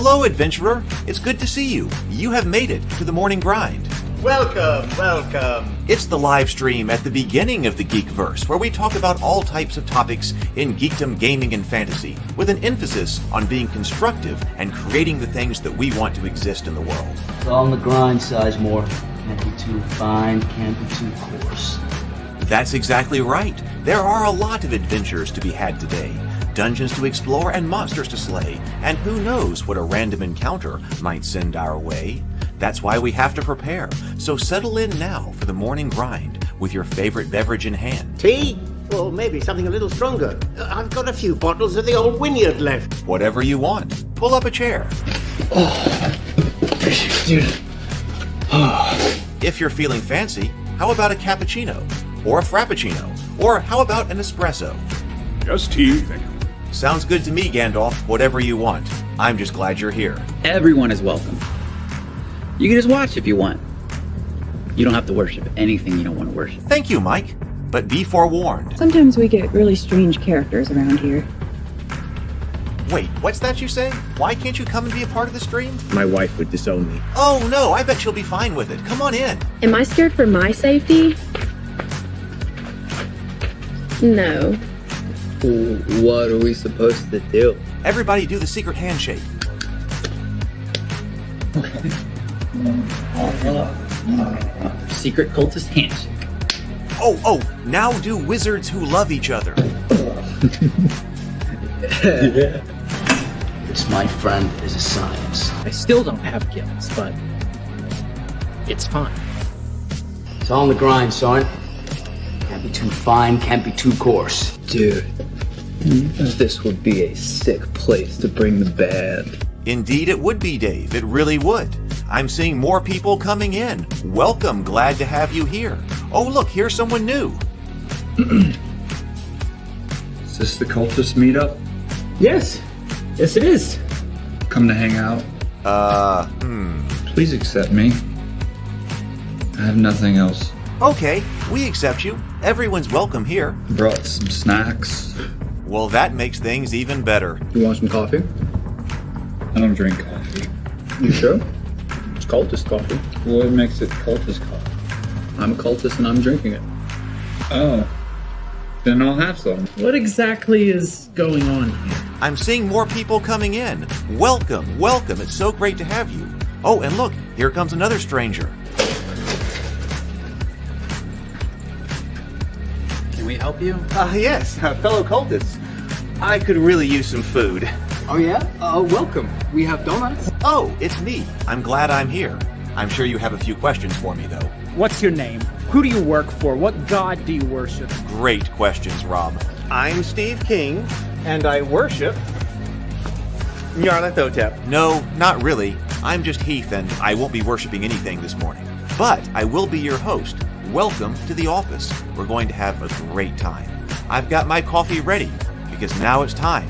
Hello, adventurer. It's good to see you. You have made it to the morning grind. Welcome, welcome. It's the live stream at the beginning of the Geekverse, where we talk about all types of topics in geekdom, gaming, and fantasy, with an emphasis on being constructive and creating the things that we want to exist in the world. It's all on the grind, Sizemore. Can't be too fine, can't be too coarse. That's exactly right. There are a lot of adventures to be had today. Dungeons to explore and monsters to slay, and who knows what a random encounter might send our way. That's why we have to prepare, so settle in now for the morning grind with your favorite beverage in hand. Tea? Or maybe something a little stronger. I've got a few bottles of the old Wynyard left. Whatever you want. Pull up a chair. Dude. If you're feeling fancy, how about a cappuccino? Or a frappuccino? Or how about an espresso? Just tea, thank you. Sounds good to me, Gandalf. Whatever you want. I'm just glad you're here. Everyone is welcome. You can just watch if you want. You don't have to worship anything you don't want to worship. Thank you, Mike. But be forewarned. Sometimes we get really strange characters around here. Wait, what's that you say? Why can't you come and be a part of the stream? My wife would disown me. Oh no, I bet she'll be fine with it. Come on in. Am I scared for my safety? No. What are we supposed to do? Everybody do the secret handshake. Secret cultist handshake. Oh, now do wizards who love each other. This, my friend, is a science. I still don't have gills, but it's fine. It's all on the grind, son. Can't be too fine, can't be too coarse. Dude, this would be a sick place to bring the band. Indeed it would be, Dave. It really would. I'm seeing more people coming in. Welcome. Glad to have you here. Oh, look, here's someone new. Is this the cultist meetup? Yes it is. Come to hang out? Please accept me. I have nothing else. Okay, we accept you. Everyone's welcome here. Brought some snacks. Well, that makes things even better. You want some coffee? I don't drink coffee. You sure? It's cultist coffee. What makes it cultist coffee? I'm a cultist and I'm drinking it. Oh. Then I'll have some. What exactly is going on here? I'm seeing more people coming in. Welcome. It's so great to have you. Oh, and look, here comes another stranger. Can we help you? Yes, fellow cultists. I could really use some food. Oh yeah? Welcome. We have donuts. Oh, it's me. I'm glad I'm here. I'm sure you have a few questions for me, though. What's your name? Who do you work for? What god do you worship? Great questions, Rob. I'm Steve King, and I worship Nyarlathotep. No, not really. I'm just Heath, and I won't be worshiping anything this morning. But I will be your host. Welcome to the office. We're going to have a great time. I've got my coffee ready, because now it's time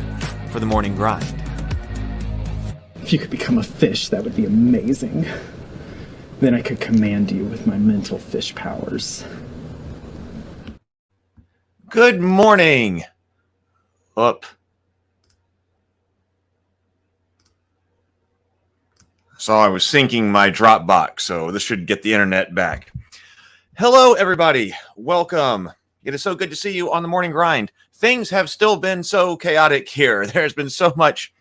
for the morning grind. If you could become a fish, that would be amazing. Then I could command you with my mental fish powers. Good morning. Up. So I was syncing my Dropbox, so this should get the internet back. Hello, everybody. Welcome. It is so good to see you on the morning grind. Things have still been so chaotic here. There's been so much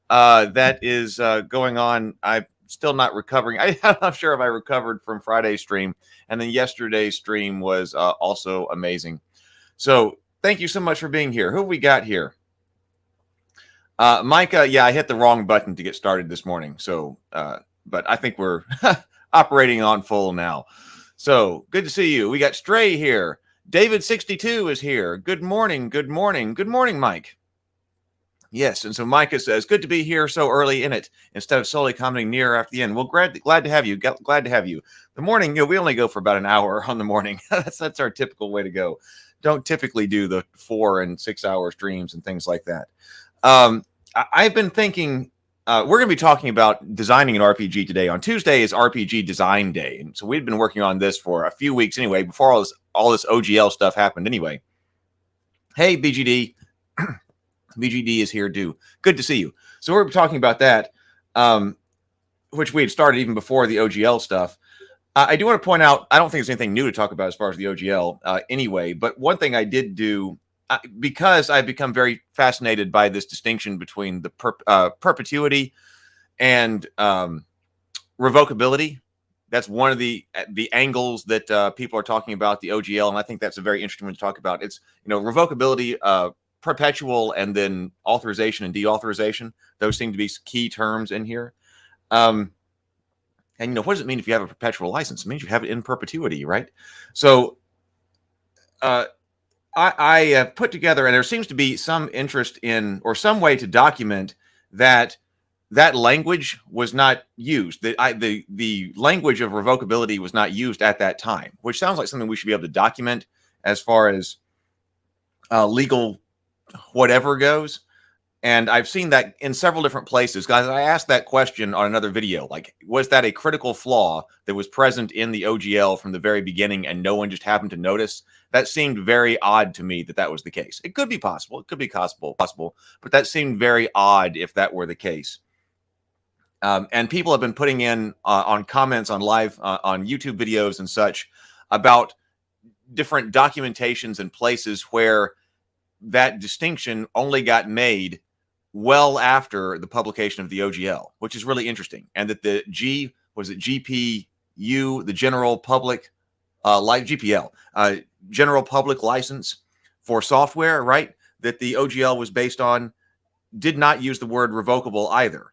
that is going on. I'm still not recovering. I'm not sure if I recovered from Friday's stream. And then yesterday's stream was also amazing. So thank you so much for being here. Who have we got here? Micah, yeah, I hit the wrong button to get started this morning. So, but I think we're operating on full now. So good to see you. We got Stray here. David62 is here. Good morning. Good morning. Good morning, Mike. Yes, and so Micah says, good to be here so early in it instead of solely commenting near after the end. Well, glad to have you. Glad to have you. The morning, we only go for about an hour on the morning. that's our typical way to go. Don't typically do the 4 and 6 hour streams and things like that. I've been thinking we're going to be talking about designing an RPG today. On Tuesday is RPG Design Day, and so we've been working on this for a few weeks anyway. Before all this OGL stuff happened, anyway. Hey, BGD. BGD is here too. Good to see you. So we're talking about that. which we had started even before the OGL stuff. I do want to point out, I don't think there's anything new to talk about as far as the OGL anyway, but one thing I did do, because I've become very fascinated by this distinction between the perpetuity and revocability. That's one of the angles that people are talking about the OGL, and I think that's a very interesting one to talk about. It's, revocability, perpetual, and then authorization and deauthorization. Those seem to be key terms in here. And what does it mean if you have a perpetual license? It means you have it in perpetuity, right? So I have put together, and there seems to be some interest in, or some way to document that language was not used. The language of revocability was not used at that time, which sounds like something we should be able to document as far as legal whatever goes. And I've seen that in several different places. Guys, I asked that question on another video. Like, was that a critical flaw that was present in the OGL from the very beginning and no one just happened to notice? That seemed very odd to me that was the case. It could be possible. It could be possible, but that seemed very odd if that were the case. And people have been putting in on comments on live, on YouTube videos and such, about different documentations and places where that distinction only got made well after the publication of the OGL, which is really interesting. And that the GPU, the general public, GPL, general public license for software, right? That the OGL was based on, did not use the word revocable either.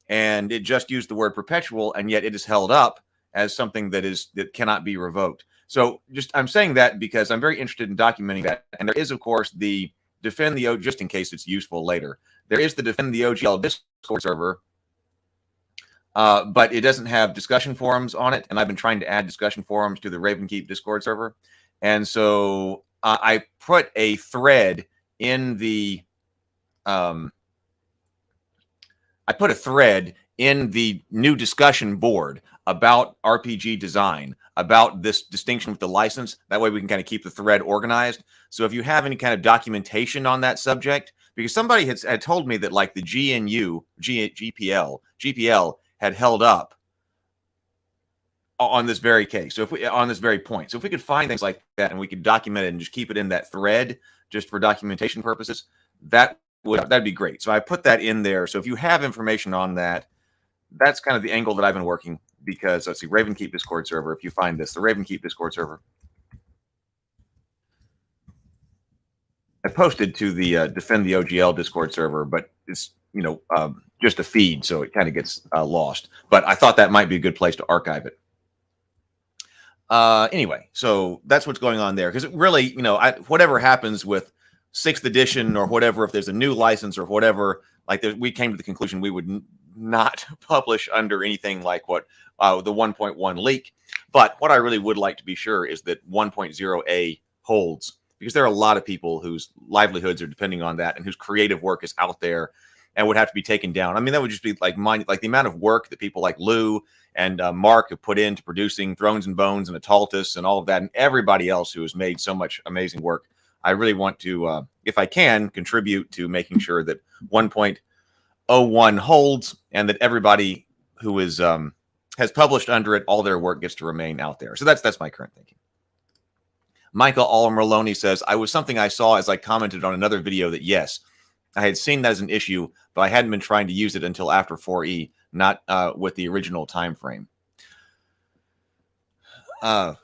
And it just used the word perpetual, and yet it is held up as something that cannot be revoked. So I'm saying that because I'm very interested in documenting that. And there is, of course, the defend the OGL, just in case it's useful later. There is the defend the OGL Discord server, but it doesn't have discussion forums on it. And I've been trying to add discussion forums to the Ravenkeep Discord server. And so I put a thread in the new discussion board about RPG design, about this distinction with the license. That way we can kind of keep the thread organized. So if you have any kind of documentation on that subject, because somebody had told me that like the GPL had held up on this very case. So on this very point. So if we could find things like that and we could document it and just keep it in that thread just for documentation purposes, that'd be great. So I put that in there. So if you have information on that, that's kind of the angle that I've been working, because let's see, Ravenkeep Discord server. If you find this, the Ravenkeep Discord server, I posted to the Defend the OGL Discord server, but it's just a feed, so it kind of gets lost. But I thought that might be a good place to archive it. Anyway, so that's what's going on there, because it really, whatever happens with 6th edition or whatever, if there's a new license or whatever, like we came to the conclusion we would not publish under anything like what the 1.1 leak. But what I really would like to be sure is that 1.0a holds, because there are a lot of people whose livelihoods are depending on that and whose creative work is out there and would have to be taken down. I mean, that would just be like the amount of work that people like Lou and Mark have put into producing Thrones and Bones and Ataltus and all of that, and everybody else who has made so much amazing work. I really want to, if I can, contribute to making sure that 1.01 holds, and that everybody who is has published under it, all their work gets to remain out there. So that's my current thinking. Michael Almerloni says, I saw as I commented on another video that yes, I had seen that as an issue, but I hadn't been trying to use it until after 4E, not with the original time frame. Yeah,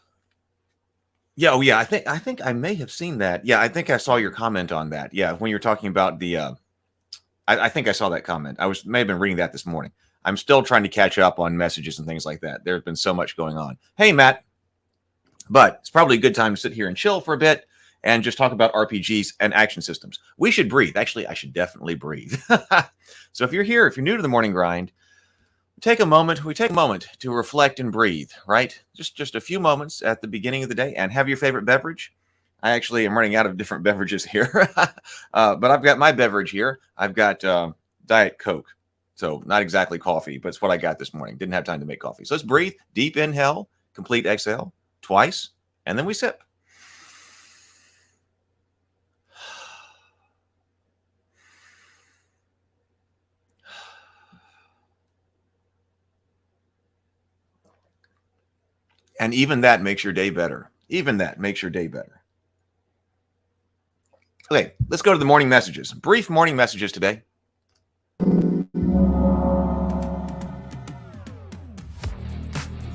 I think I may have seen that. Yeah, I think I saw your comment on that. Yeah, when you're talking about the I think I saw that comment. May have been reading that this morning. I'm still trying to catch up on messages and things like that. There's been so much going on. Hey, Matt. But it's probably a good time to sit here and chill for a bit and just talk about RPGs and action systems. We should breathe. Actually, I should definitely breathe. So if you're here, if you're new to the morning grind, we take a moment to reflect and breathe, right? Just a few moments at the beginning of the day, and have your favorite beverage. I actually am running out of different beverages here, but I've got my beverage here. I've got Diet Coke. So not exactly coffee, but it's what I got this morning. Didn't have time to make coffee. So let's breathe. Deep inhale, complete exhale. Twice, and then we sip. And even that makes your day better. Even that makes your day better. Okay, let's go to the morning messages. Brief morning messages today.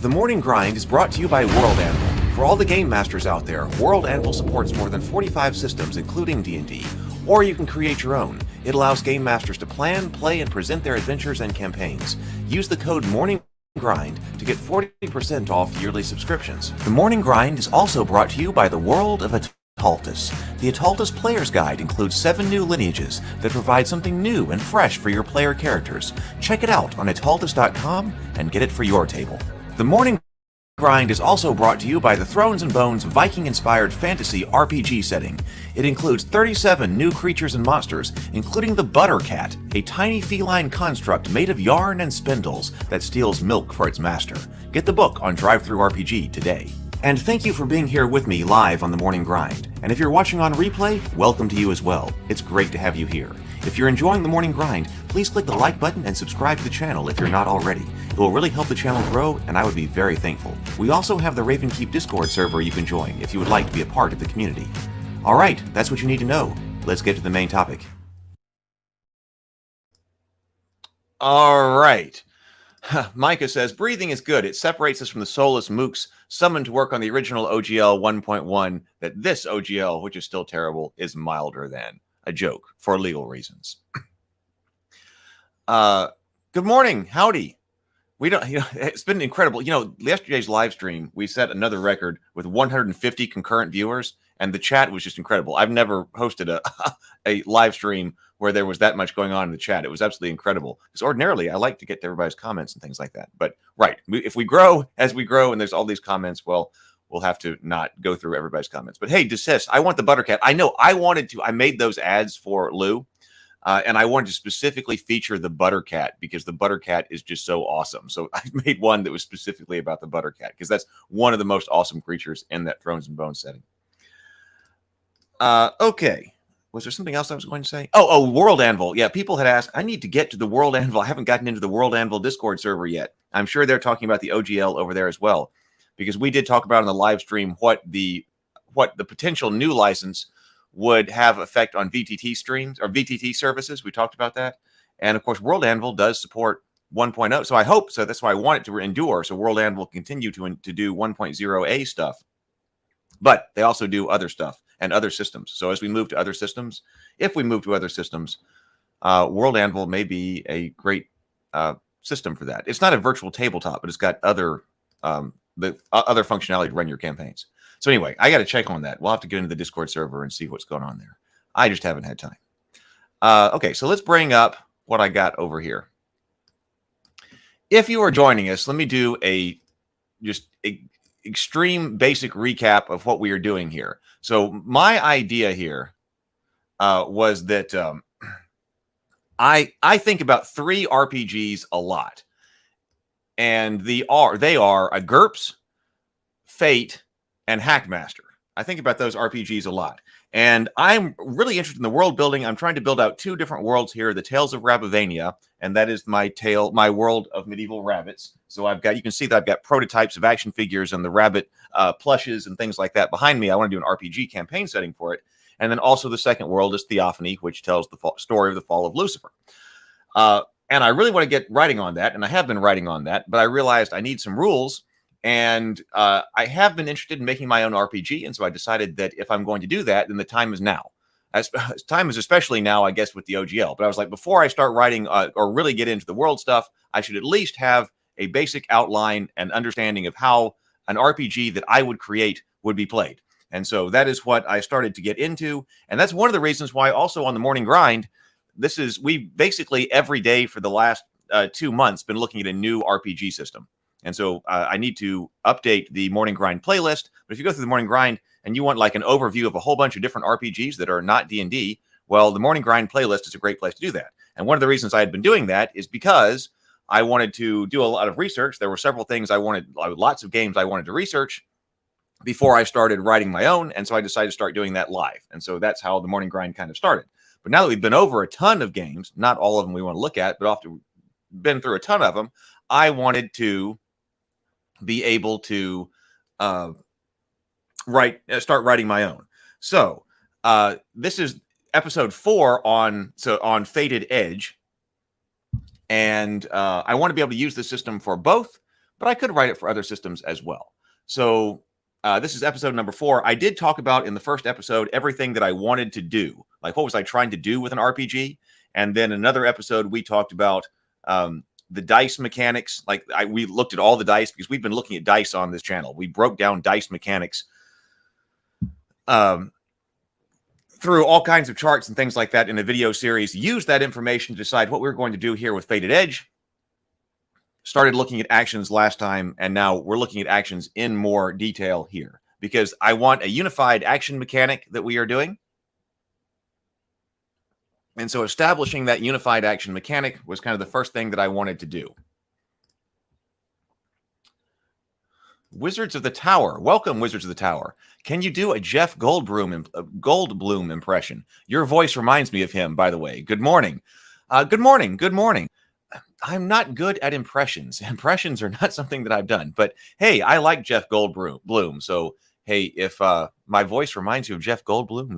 The Morning Grind is brought to you by World Anvil. For all the game masters out there, World Anvil supports more than 45 systems, including D&D, or you can create your own. It allows game masters to plan, play, and present their adventures and campaigns. Use the code MORNINGGRIND to get 40% off yearly subscriptions. The Morning Grind is also brought to you by the World of Ataltis. The Ataltis Player's Guide includes 7 new lineages that provide something new and fresh for your player characters. Check it out on ataltis.com and get it for your table. The Morning Grind is also brought to you by the Thrones and Bones Viking-inspired fantasy RPG setting. It includes 37 new creatures and monsters, including the Buttercat, a tiny feline construct made of yarn and spindles that steals milk for its master. Get the book on DriveThruRPG today. And thank you for being here with me live on the Morning Grind. And if you're watching on replay, welcome to you as well. It's great to have you here. If you're enjoying the Morning Grind, please click the like button and subscribe to the channel if you're not already. It will really help the channel grow, and I would be very thankful. We also have the Ravenkeep Discord server you can join if you would like to be a part of the community. All right, that's what you need to know. Let's get to the main topic. All right. Micah says, breathing is good. It separates us from the soulless mooks summoned to work on the original OGL 1.1 that this OGL, which is still terrible, is milder than. A joke for legal reasons. Good morning. Howdy. We don't, it's been incredible. Yesterday's live stream, we set another record with 150 concurrent viewers, and the chat was just incredible. I've never hosted a live stream where there was that much going on in the chat. It was absolutely incredible. Because ordinarily, I like to get to everybody's comments and things like that. But right, if we grow as we grow, and there's all these comments, well, we'll have to not go through everybody's comments. But hey, desist. I want the Buttercat. I know I wanted to. I made those ads for Lou. And I wanted to specifically feature the Buttercat because the Buttercat is just so awesome. So I made one that was specifically about the Buttercat because that's one of the most awesome creatures in that Thrones and Bones setting. Okay. Was there something else I was going to say? Oh, World Anvil. Yeah, people had asked, I need to get to the World Anvil. I haven't gotten into the World Anvil Discord server yet. I'm sure they're talking about the OGL over there as well because we did talk about in the live stream what the potential new license would have effect on VTT streams or VTT services. We talked about that. And of course, World Anvil does support 1.0. So I hope so. That's why I want it to endure. So World Anvil continue to do 1.0A stuff. But they also do other stuff and other systems. So as we move to other systems, if we move to other systems, World Anvil may be a great system for that. It's not a virtual tabletop, but it's got other other functionality to run your campaigns. So anyway, I got to check on that. We'll have to get into the Discord server and see what's going on there. I just haven't had time. Okay, so let's bring up what I got over here. If you are joining us, let me do a extreme basic recap of what we are doing here. So my idea here was that I think about 3 RPGs a lot. And they are a GURPS, Fate, and Hackmaster. I think about those RPGs a lot. And I'm really interested in the world building. I'm trying to build out 2 different worlds here, the Tales of Rabavania, and that is my world of medieval rabbits. So you can see that I've got prototypes of action figures and the rabbit plushes and things like that behind me. I want to do an RPG campaign setting for it. And then also the second world is Theophany, which tells the story of the fall of Lucifer. And I really want to get writing on that, and I have been writing on that, but I realized I need some rules. And I have been interested in making my own RPG, and so I decided that if I'm going to do that, then the time is now. Time is especially now, I guess, with the OGL. But I was like, before I start writing or really get into the world stuff, I should at least have a basic outline and understanding of how an RPG that I would create would be played. And so that is what I started to get into. And that's one of the reasons why also on the Morning Grind, we basically every day for the last 2 months been looking at a new RPG system. And so I need to update the Morning Grind playlist. But if you go through the Morning Grind and you want like an overview of a whole bunch of different RPGs that are not D&D, well, the Morning Grind playlist is a great place to do that. And one of the reasons I had been doing that is because I wanted to do a lot of research. There were several things lots of games I wanted to research before I started writing my own. And so I decided to start doing that live. And so that's how the Morning Grind kind of started. But now that we've been over a ton of games, not all of them we want to look at, but after we've been through a ton of them, I wanted to be able to start writing my own. So this is episode 4 on Fated Edge, and I want to be able to use this system for both, but I could write it for other systems as well. So this is episode number 4. I did talk about in the first episode everything that I wanted to do, like what was I trying to do with an RPG, and then another episode we talked about the dice mechanics. Like we looked at all the dice because we've been looking at dice on this channel. We broke down dice mechanics through all kinds of charts and things like that in a video series. Used that information to decide what we were going to do here with Fated Edge. Started looking at actions last time, and now we're looking at actions in more detail here because I want a unified action mechanic that we are doing. And so establishing that unified action mechanic was kind of the first thing that I wanted to do. Wizards of the Tower. Welcome, Wizards of the Tower. Can you do a Jeff Goldblum impression? Your voice reminds me of him, by the way. Good morning. Good morning. Good morning. I'm not good at impressions. Impressions are not something that I've done. But hey, I like Jeff Goldblum. So hey, if my voice reminds you of Jeff Goldblum,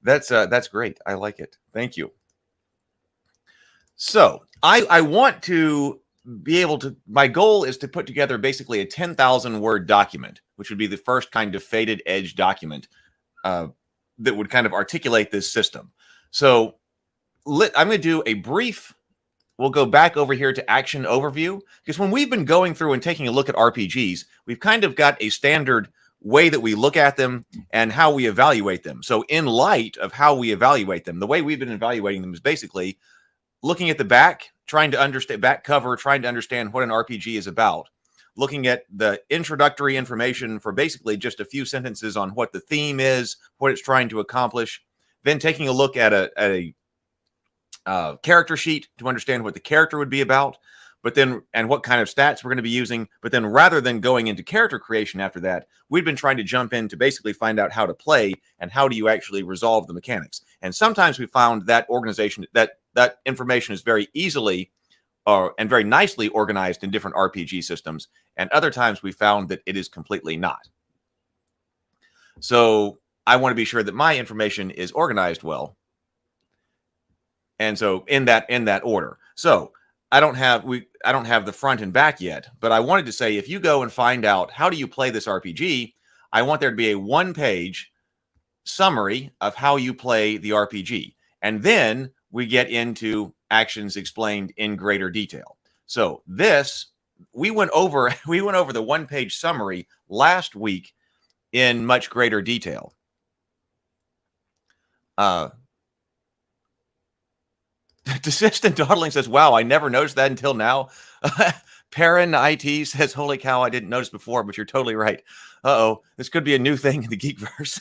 that's great. I like it. Thank you. So I want to be able to, my goal is to put together basically a 10,000 word document, which would be the first kind of Fated Edge document that would kind of articulate this system. So I'm going to do a brief, we'll go back over here to action overview, because when we've been going through and taking a look at RPGs, we've kind of got a standard way that we look at them and how we evaluate them. So in light of how we evaluate them, the way we've been evaluating them is basically looking at the back, trying to understand back cover, trying to understand what an RPG is about, looking at the introductory information for basically just a few sentences on what the theme is, what it's trying to accomplish, then taking a look at a character sheet to understand what the character would be about, but then, and what kind of stats we're going to be using. But then rather than going into character creation after that, we've been trying to jump in to basically find out how to play and how do you actually resolve the mechanics. And sometimes we found that that information is very easily and very nicely organized in different RPG systems. And other times we found that it is completely not. So I want to be sure that my information is organized well. And so in that order. So I don't have the front and back yet, but I wanted to say, if you go and find out how do you play this RPG, I want there to be a 1-page summary of how you play the RPG. And then we get into actions explained in greater detail. So this, we went over the 1-page summary last week in much greater detail. Desistant Dawdling says, wow, I never noticed that until now. Perrin IT says, holy cow, I didn't notice before, but you're totally right. Uh-oh, this could be a new thing in the Geekverse.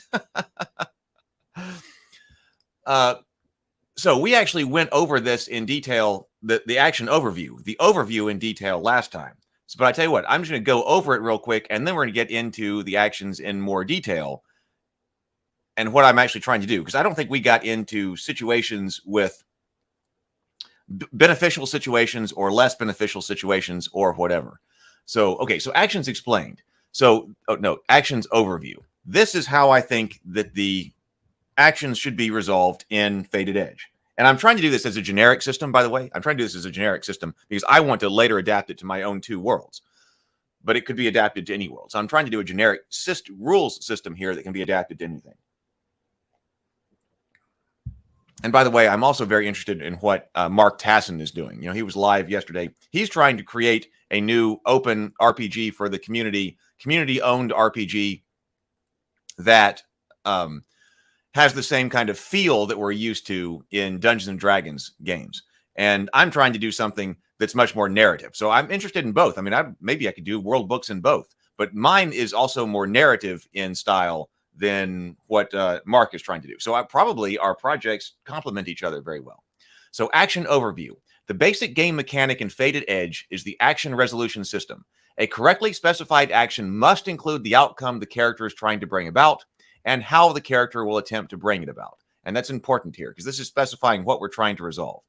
So we actually went over this in detail, the action overview, the overview in detail last time. So, but I tell you what, I'm just going to go over it real quick, and then we're going to get into the actions in more detail and what I'm actually trying to do, because I don't think we got into situations with beneficial situations or less beneficial situations or whatever. So, okay, so actions explained. So, actions overview. This is how I think that the actions should be resolved in Fated Edge. And I'm trying to do this as a generic system, by the way. I'm trying to do this as a generic system because I want to later adapt it to my own 2 worlds. But it could be adapted to any world. So I'm trying to do a generic rules system here that can be adapted to anything. And by the way, I'm also very interested in what Mark Tassin is doing. You know, he was live yesterday. He's trying to create a new open RPG for the community-owned RPG that has the same kind of feel that we're used to in Dungeons and Dragons games. And I'm trying to do something that's much more narrative. So I'm interested in both. I mean, maybe I could do world books in both, but mine is also more narrative in style than what Mark is trying to do. So our projects complement each other very well. So action overview. The basic game mechanic in Fated Edge is the action resolution system. A correctly specified action must include the outcome the character is trying to bring about and how the character will attempt to bring it about. And that's important here because this is specifying what we're trying to resolve.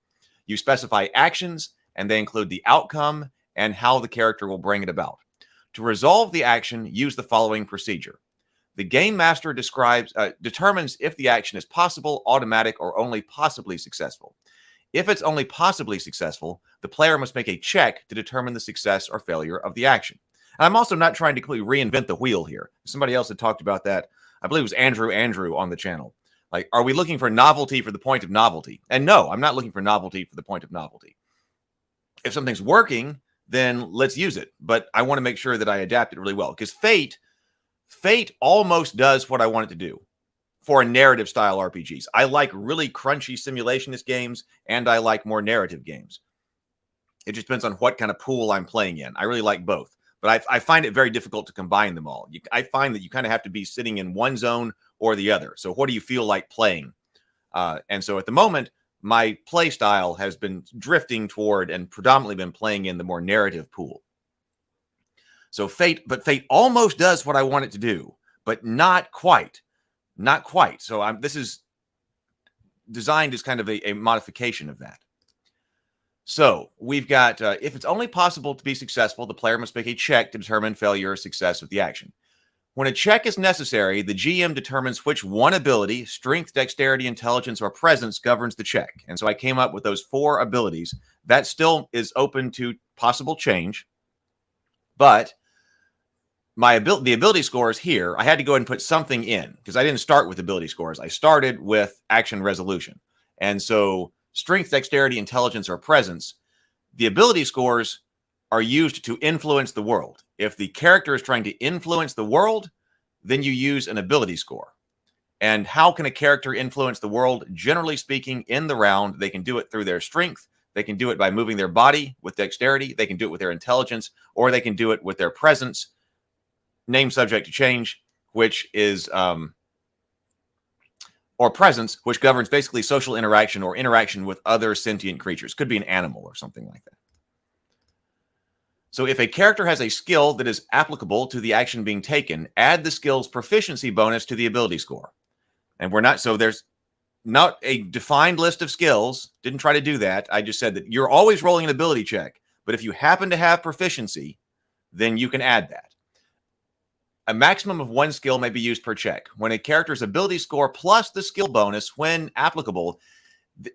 You specify actions and they include the outcome and how the character will bring it about. To resolve the action, use the following procedure. The game master determines if the action is possible, automatic, or only possibly successful. If it's only possibly successful, the player must make a check to determine the success or failure of the action. And I'm also not trying to completely reinvent the wheel here. Somebody else had talked about that. I believe it was Andrew on the channel. Like, are we looking for novelty for the point of novelty? And no, I'm not looking for novelty for the point of novelty. If something's working, then let's use it. But I want to make sure that I adapt it really well, because Fate almost does what I want it to do for narrative style RPGs. I like really crunchy simulationist games, and I like more narrative games. It just depends on what kind of pool I'm playing in. I really like both, but I find it very difficult to combine them all. I find that you kind of have to be sitting in one zone or the other. So what do you feel like playing? And so at the moment, my play style has been drifting toward and predominantly been playing in the more narrative pool. So Fate almost does what I want it to do, but not quite. Not quite. So this is designed as kind of a modification of that. So we've got, if it's only possible to be successful, the player must make a check to determine failure or success of the action. When a check is necessary, the GM determines which one ability, strength, dexterity, intelligence, or presence, governs the check. And so I came up with those 4 abilities. That still is open to possible change, but the ability scores here, I had to go ahead and put something in because I didn't start with ability scores. I started with action resolution. And so strength, dexterity, intelligence, or presence, the ability scores are used to influence the world. If the character is trying to influence the world, then you use an ability score. And how can a character influence the world? Generally speaking, in the round, they can do it through their strength. They can do it by moving their body with dexterity. They can do it with their intelligence, or they can do it with their presence, name subject to change, which is, or presence, which governs basically social interaction or interaction with other sentient creatures. Could be an animal or something like that. So if a character has a skill that is applicable to the action being taken, add the skill's proficiency bonus to the ability score. And there's not a defined list of skills. Didn't try to do that. I just said that you're always rolling an ability check, but if you happen to have proficiency, then you can add that. A maximum of 1 skill may be used per check. When a character's ability score plus the skill bonus, when applicable,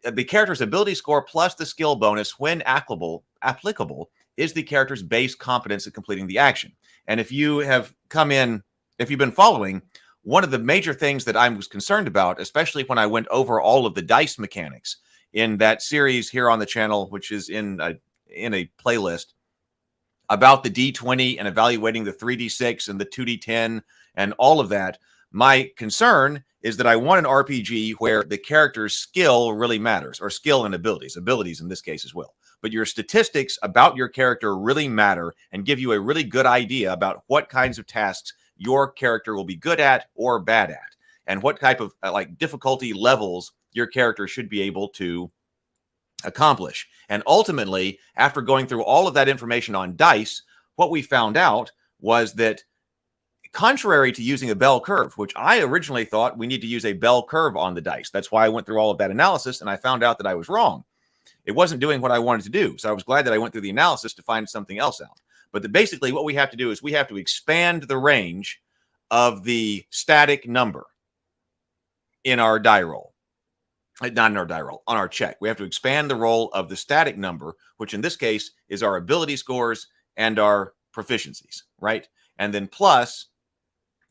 the character's ability score plus the skill bonus, when applicable, is the character's base competence at completing the action. And if you've been following, one of the major things that I was concerned about, especially when I went over all of the dice mechanics in that series here on the channel, which is in a playlist, about the D20 and evaluating the 3D6 and the 2D10 and all of that, my concern is that I want an RPG where the character's skill really matters, or skill and abilities in this case as well. But your statistics about your character really matter and give you a really good idea about what kinds of tasks your character will be good at or bad at, and what type of difficulty levels your character should be able to accomplish. And ultimately, after going through all of that information on dice, what we found out was that contrary to using a bell curve, which I originally thought we need to use a bell curve on the dice. That's why I went through all of that analysis, and I found out that I was wrong. It wasn't doing what I wanted to do. So I was glad that I went through the analysis to find something else out. But basically what we have to do is we have to expand the range of the static number in our die roll. Not in our die roll, on our check. We have to expand the roll of the static number, which in this case is our ability scores and our proficiencies, right? And then plus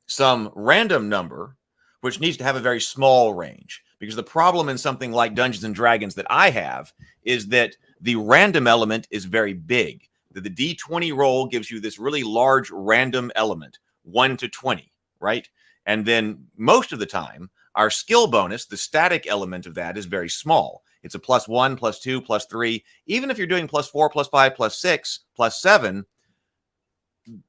some random number, which needs to have a very small range. Because the problem in something like Dungeons and Dragons that I have is that the random element is very big. The D20 roll gives you this really large random element, 1 to 20, right? And then most of the time, our skill bonus, the static element of that, is very small. It's a +1, +2, +3. Even if you're doing +4, +5, +6, +7,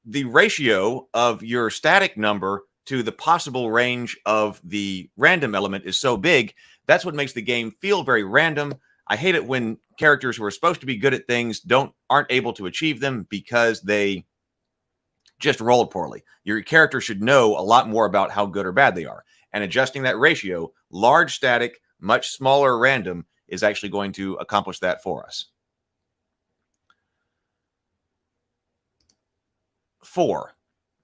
the ratio of your static number to the possible range of the random element is so big. That's what makes the game feel very random. I hate it when characters who are supposed to be good at things aren't able to achieve them because they just rolled poorly. Your character should know a lot more about how good or bad they are. And adjusting that ratio, large static, much smaller random, is actually going to accomplish that for us. 4.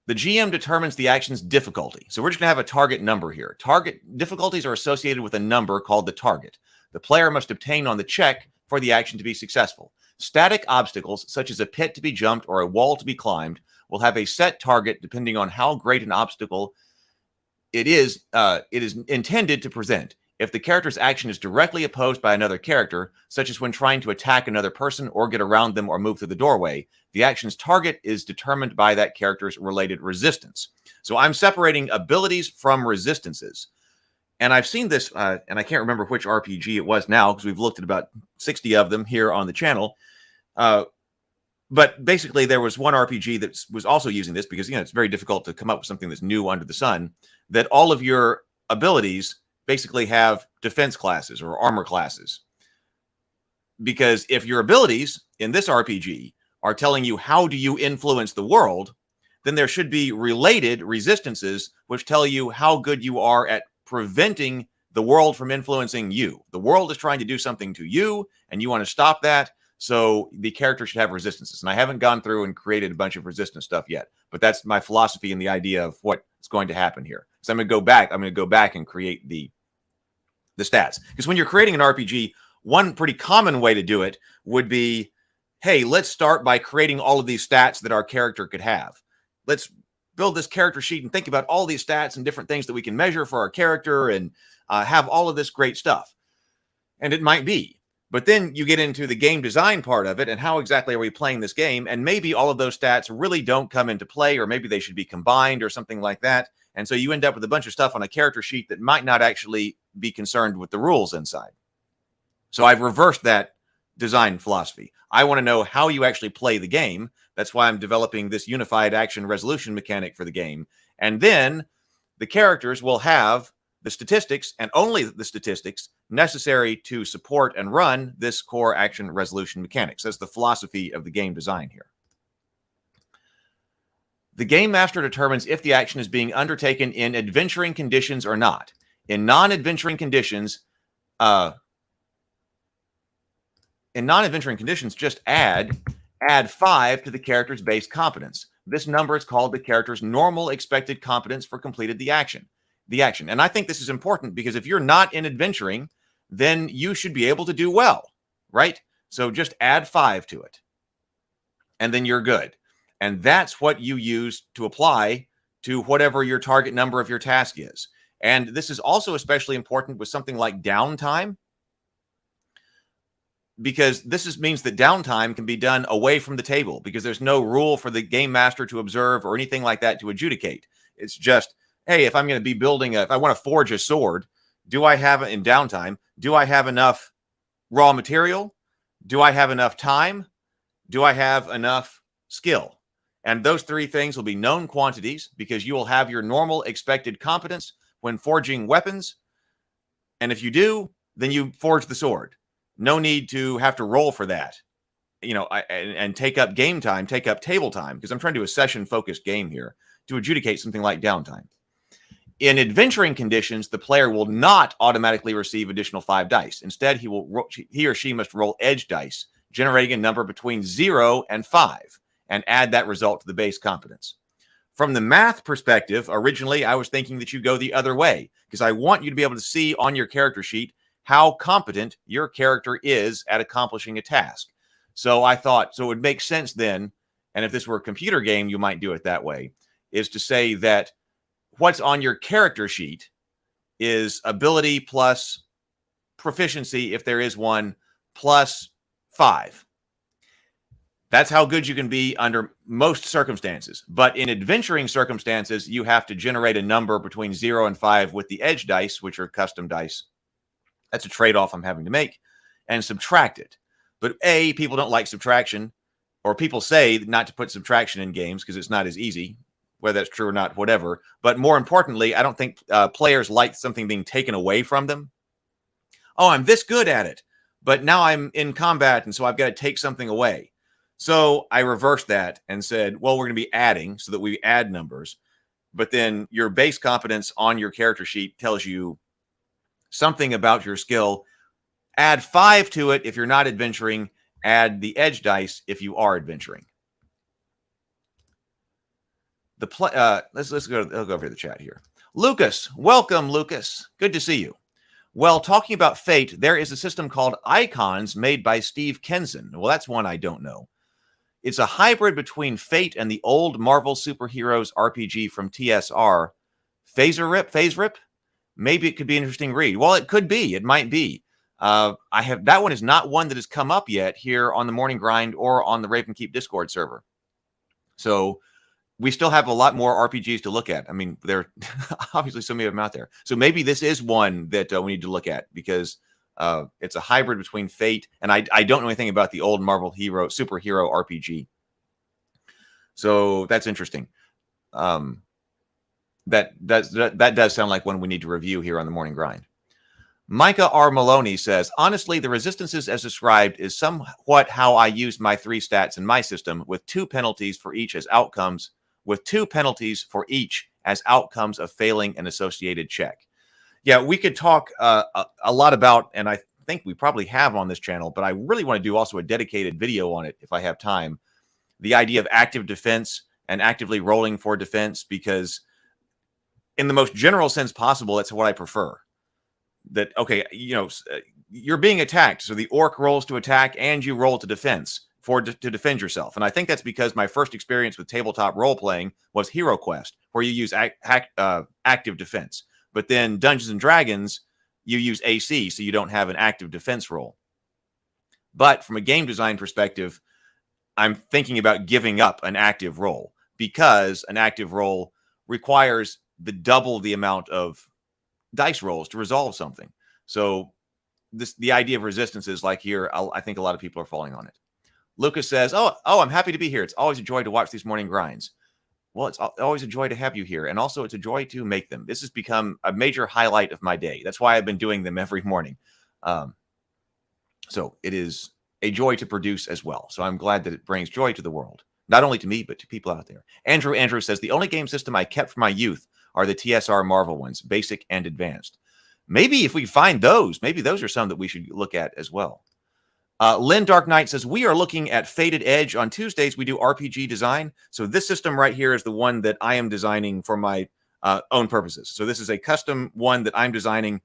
The GM determines the action's difficulty. So we're just going to have a target number here. Target difficulties are associated with a number called the target. The player must obtain on the check for the action to be successful. Static obstacles, such as a pit to be jumped or a wall to be climbed, will have a set target depending on how great an obstacle it is intended to present. If the character's action is directly opposed by another character, such as when trying to attack another person or get around them or move through the doorway, the action's target is determined by that character's related resistance. So I'm separating abilities from resistances. And I've seen this, and I can't remember which RPG it was now, because we've looked at about 60 of them here on the channel. But basically, there was one RPG that was also using this, because, it's very difficult to come up with something that's new under the sun, that all of your abilities basically have defense classes or armor classes. Because if your abilities in this RPG are telling you how do you influence the world, then there should be related resistances which tell you how good you are at preventing the world from influencing you. The world is trying to do something to you, and you want to stop that, so the character should have resistances. And I haven't gone through and created a bunch of resistance stuff yet, but that's my philosophy and the idea of what's going to happen here. So I'm going to go back and create the stats. Because when you're creating an RPG, one pretty common way to do it would be, hey, let's start by creating all of these stats that our character could have. Let's build this character sheet and think about all these stats and different things that we can measure for our character and have all of this great stuff. And it might be. But then you get into the game design part of it and how exactly are we playing this game? And maybe all of those stats really don't come into play, or maybe they should be combined or something like that. And so you end up with a bunch of stuff on a character sheet that might not actually be concerned with the rules inside. So I've reversed that design philosophy. I want to know how you actually play the game. That's why I'm developing this unified action resolution mechanic for the game. And then the characters will have the statistics, and only the statistics, necessary to support and run this core action resolution mechanics. That's the philosophy of the game design here. The game master determines if the action is being undertaken in adventuring conditions or not. In non-adventuring conditions, just add 5 to the character's base competence. This number is called the character's normal expected competence for completed the action. And I think this is important because if you're not in adventuring, then you should be able to do well, right? So just add 5 to it, and then you're good. And that's what you use to apply to whatever your target number of your task is. And this is also especially important with something like downtime, because means that downtime can be done away from the table, because there's no rule for the game master to observe or anything like that to adjudicate. It's just, hey, if I'm going to be building if I want to forge a sword, do I have in downtime? Do I have enough raw material? Do I have enough time? Do I have enough skill? And those 3 things will be known quantities, because you will have your normal expected competence when forging weapons. And if you do, then you forge the sword. No need to have to roll for that, and take up game time, take up table time, because I'm trying to do a session-focused game here to adjudicate something like downtime. In adventuring conditions, the player will not automatically receive additional 5 dice. Instead, he or she must roll edge dice, generating a number between 0 and 5, and add that result to the base competence. From the math perspective, originally I was thinking that you go the other way, because I want you to be able to see on your character sheet how competent your character is at accomplishing a task. So I thought, so it would make sense then, and if this were a computer game, you might do it that way, is to say that what's on your character sheet is ability plus proficiency, if there is one, plus 5. That's how good you can be under most circumstances. But in adventuring circumstances, you have to generate a number between 0 and 5 with the edge dice, which are custom dice. That's a trade-off I'm having to make, and subtract it. But people don't like subtraction, or people say not to put subtraction in games because it's not as easy, whether that's true or not, whatever. But more importantly, I don't think players like something being taken away from them. Oh, I'm this good at it, but now I'm in combat, and so I've got to take something away. So I reversed that and said, well, we're going to be adding so that we add numbers. But then your base competence on your character sheet tells you something about your skill. Add 5 to it if you're not adventuring. Add the edge dice if you are adventuring. Let's go over to the chat here. Lucas, welcome, Lucas. Good to see you. Well, talking about Fate, there is a system called Icons made by Steve Kenson. Well, that's one I don't know. It's a hybrid between Fate and the old Marvel Superheroes RPG from TSR. Phase Rip? Maybe it could be an interesting read. Well, it could be. It might be. That one is not one that has come up yet here on the Morning Grind or on the Raven Keep Discord server. So we still have a lot more RPGs to look at. I mean, there are obviously so many of them out there. So maybe this is one that we need to look at because it's a hybrid between Fate and I don't know anything about the old Marvel superhero RPG. So that's interesting. That does sound like one we need to review here on the Morning Grind. Micah R. Maloney says, honestly, the resistances as described is somewhat how I use my 3 stats in my system with 2 penalties for each as outcomes, of failing an associated check. Yeah, we could talk a lot about, and I think we probably have on this channel, but I really want to do also a dedicated video on it if I have time. The idea of active defense and actively rolling for defense, because in the most general sense possible, that's what I prefer. That, okay, you're being attacked, so the orc rolls to attack and you roll to defense to defend yourself. And I think that's because my first experience with tabletop role-playing was Hero Quest, where you use active defense. But then Dungeons and Dragons, you use AC, so you don't have an active defense roll. But from a game design perspective, I'm thinking about giving up an active roll because an active roll requires double the amount of dice rolls to resolve something. So the idea of resistance is like here, I think a lot of people are falling on it. Lucas says, oh, I'm happy to be here. It's always a joy to watch these morning grinds. Well, it's always a joy to have you here. And also it's a joy to make them. This has become a major highlight of my day. That's why I've been doing them every morning. So it is a joy to produce as well. So I'm glad that it brings joy to the world, not only to me, but to people out there. Andrew says, the only game system I kept from my youth are the TSR Marvel ones, basic and advanced. Maybe if we find those, maybe those are some that we should look at as well. Lynn Dark Knight says, we are looking at Fated Edge. On Tuesdays, we do RPG design. So this system right here is the one that I am designing for my own purposes. So this is a custom one that I'm designing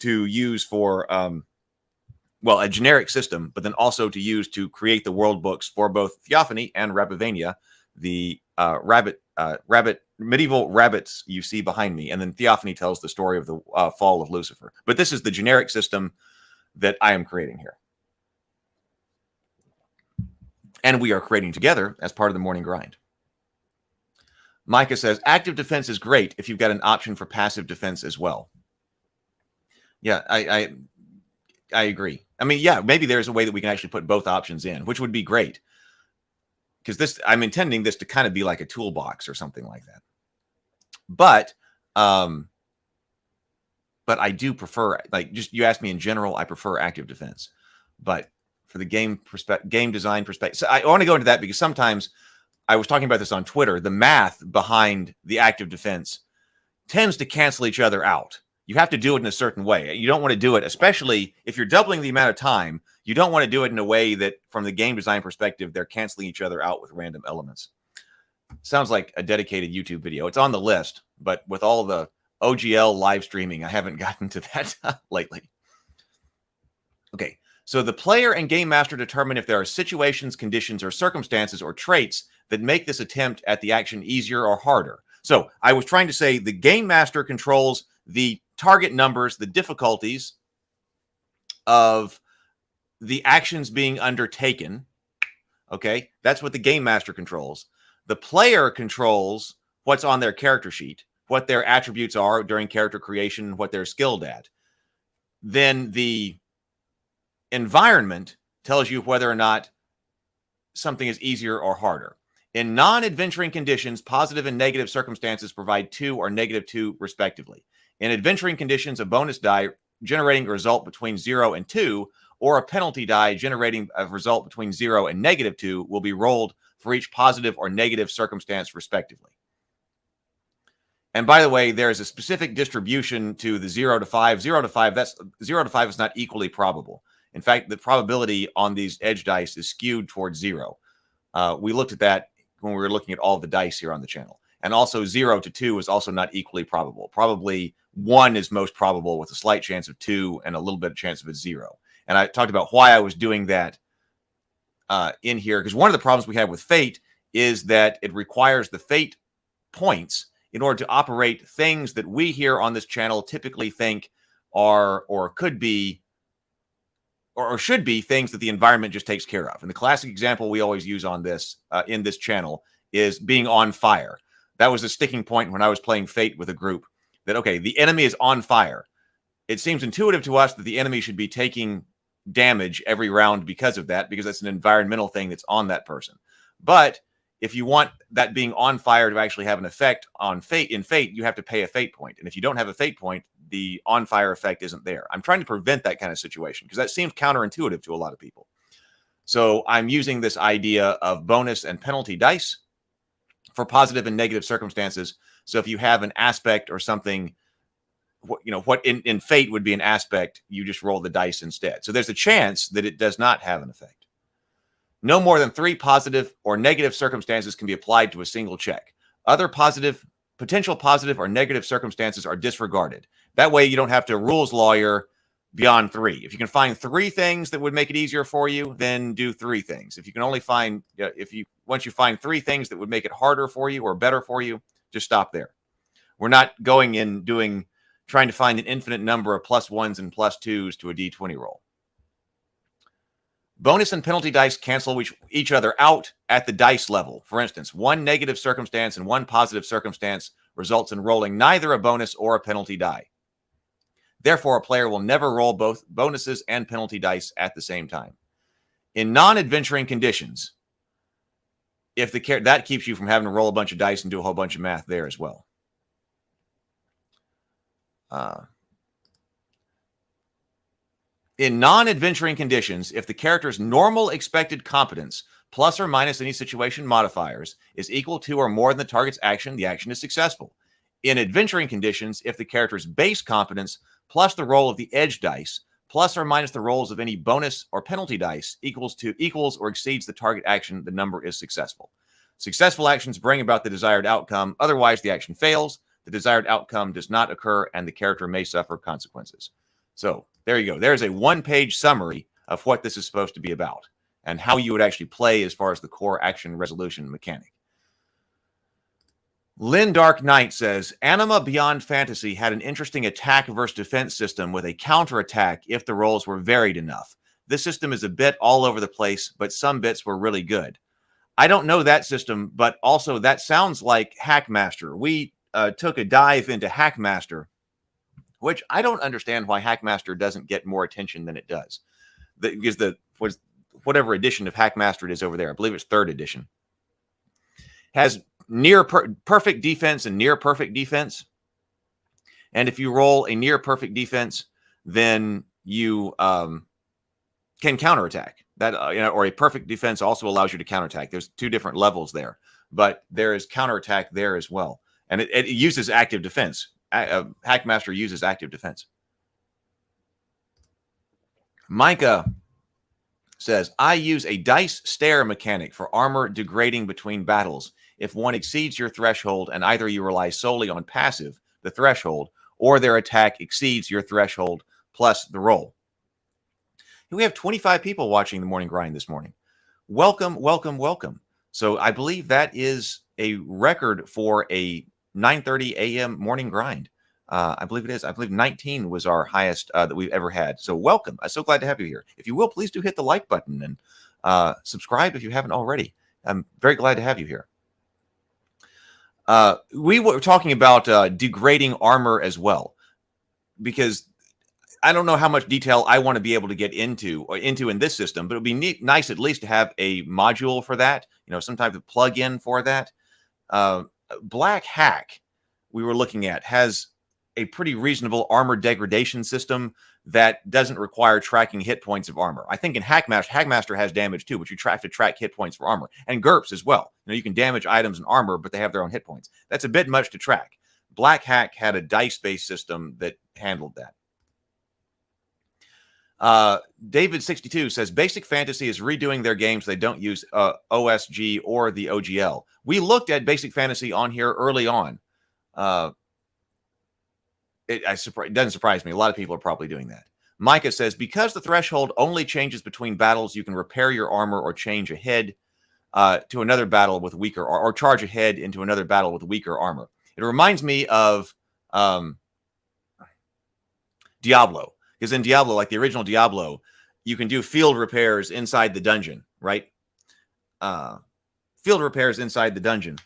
to use for, a generic system, but then also to use to create the world books for both Theophany and Rabivania, the medieval rabbits you see behind me. And then Theophany tells the story of the fall of Lucifer. But this is the generic system that I am creating here. And we are creating together as part of the morning grind. Micah says, active defense is great if you've got an option for passive defense as well. Yeah, I agree. I mean, yeah, maybe there's a way that we can actually put both options in, which would be great. Because I'm intending this to kind of be like a toolbox or something like that. But I do prefer, like, just you asked me in general, I prefer active defense. But for the game design perspective, so I want to go into that because sometimes I was talking about this on Twitter. The math behind the active defense tends to cancel each other out. You have to do it in a certain way. You don't want to do it, especially if you're doubling the amount of time. You don't want to do it in a way that, from the game design perspective, they're canceling each other out with random elements. Sounds like a dedicated YouTube video. It's on the list, but with all the OGL live streaming, I haven't gotten to that lately. Okay, so the player and game master determine if there are situations, conditions, or circumstances or traits that make this attempt at the action easier or harder. So I was trying to say the game master controls the target numbers, the difficulties of the actions being undertaken. Okay, that's what the game master controls. The player controls what's on their character sheet, what their attributes are during character creation, what they're skilled at. Then the environment tells you whether or not something is easier or harder. In non-adventuring conditions, positive and negative circumstances provide 2 or -2 respectively. In adventuring conditions, a bonus die generating a result between 0 and 2, or a penalty die generating a result between 0 and -2 will be rolled for each positive or negative circumstance respectively. And by the way, there is a specific distribution to the 0 to 5. 0 to 5, that's 0 to 5 is not equally probable. In fact, the probability on these edge dice is skewed towards 0. We looked at that when we were looking at all the dice here on the channel. And also 0 to 2 is also not equally probable. Probably 1 is most probable with a slight chance of 2 and a little bit of chance of a 0. And I talked about why I was doing that in here, because one of the problems we have with fate is that it requires the fate points in order to operate things that we here on this channel typically think are or could be or should be things that the environment just takes care of. And the classic example we always use on this in this channel is being on fire. That was a sticking point when I was playing Fate with a group, that, okay, the enemy is on fire. It seems intuitive to us that the enemy should be taking damage every round because of that, because that's an environmental thing that's on that person. But if you want that being on fire to actually have an effect on Fate, in Fate, you have to pay a fate point. And if you don't have a fate point, the on fire effect isn't there. I'm trying to prevent that kind of situation because that seems counterintuitive to a lot of people. So I'm using this idea of bonus and penalty dice for positive and negative circumstances. So if you have an aspect or something, what in Fate would be an aspect, you just roll the dice instead. So there's a chance that it does not have an effect. No more than 3 positive or negative circumstances can be applied to a single check. Other potential positive or negative circumstances are disregarded. That way you don't have to rules lawyer beyond 3. If you can find 3 things that would make it easier for you, then do 3 things. If you can only find, once you find 3 things that would make it harder for you or better for you, just stop there. We're not going in trying to find an infinite number of +1s and +2s to a D20 roll. Bonus and penalty dice cancel each other out at the dice level. For instance, 1 negative circumstance and 1 positive circumstance results in rolling neither a bonus or a penalty die. Therefore, a player will never roll both bonuses and penalty dice at the same time. In non-adventuring conditions, that keeps you from having to roll a bunch of dice and do a whole bunch of math there as well. In non-adventuring conditions, if the character's normal expected competence plus or minus any situation modifiers is equal to or more than the target's action, the action is successful. In adventuring conditions, if the character's base competence plus the roll of the edge dice plus or minus the rolls of any bonus or penalty dice equals or exceeds the target action, the number is successful. Successful actions bring about the desired outcome. Otherwise, the action fails. The desired outcome does not occur, and the character may suffer consequences. So there you go. There's a 1-page summary of what this is supposed to be about and how you would actually play as far as the core action resolution mechanic. Lynn Dark Knight says, Anima Beyond Fantasy had an interesting attack versus defense system with a counterattack if the rolls were varied enough. This system is a bit all over the place, but some bits were really good. I don't know that system, but also that sounds like Hackmaster. We took a dive into Hackmaster, which I don't understand why Hackmaster doesn't get more attention than it does. Because whatever edition of Hackmaster it is over there, I believe it's 3rd edition, has near perfect defense and near perfect defense. And if you roll a near perfect defense, then you can counterattack that, or a perfect defense also allows you to counterattack. There's 2 different levels there, but there is counterattack there as well. And it uses active defense. Hackmaster uses active defense. Micah says, I use a dice stare mechanic for armor degrading between battles. If one exceeds your threshold and either you rely solely on passive, the threshold, or their attack exceeds your threshold plus the roll. We have 25 people watching the morning grind this morning. Welcome, welcome, welcome. So I believe that is a record for a 9:30 a.m. morning grind. I believe it is. I believe 19 was our highest that we've ever had. So welcome. I'm so glad to have you here. If you will, please do hit the like button and subscribe if you haven't already. I'm very glad to have you here. We were talking about degrading armor as well, because I don't know how much detail I want to be able to get into in this system, but it would be nice at least to have a module for that, some type of plug-in for that. Black Hack, we were looking at, has a pretty reasonable armor degradation system that doesn't require tracking hit points of armor. I think in Hackmaster has damage too, but you have to track hit points for armor. And GURPS as well. You can damage items and armor, but they have their own hit points. That's a bit much to track. Black Hack had a dice-based system that handled that. David62 says Basic Fantasy is redoing their games. They don't use OSG or the OGL. We looked at Basic Fantasy on here early on. It doesn't surprise me. A lot of people are probably doing that. Micah says, because the threshold only changes between battles, you can repair your armor or change ahead to another battle with weaker, or charge ahead into another battle with weaker armor. It reminds me of Diablo. Because in Diablo, like the original Diablo, you can do field repairs inside the dungeon, right? Field repairs inside the dungeon.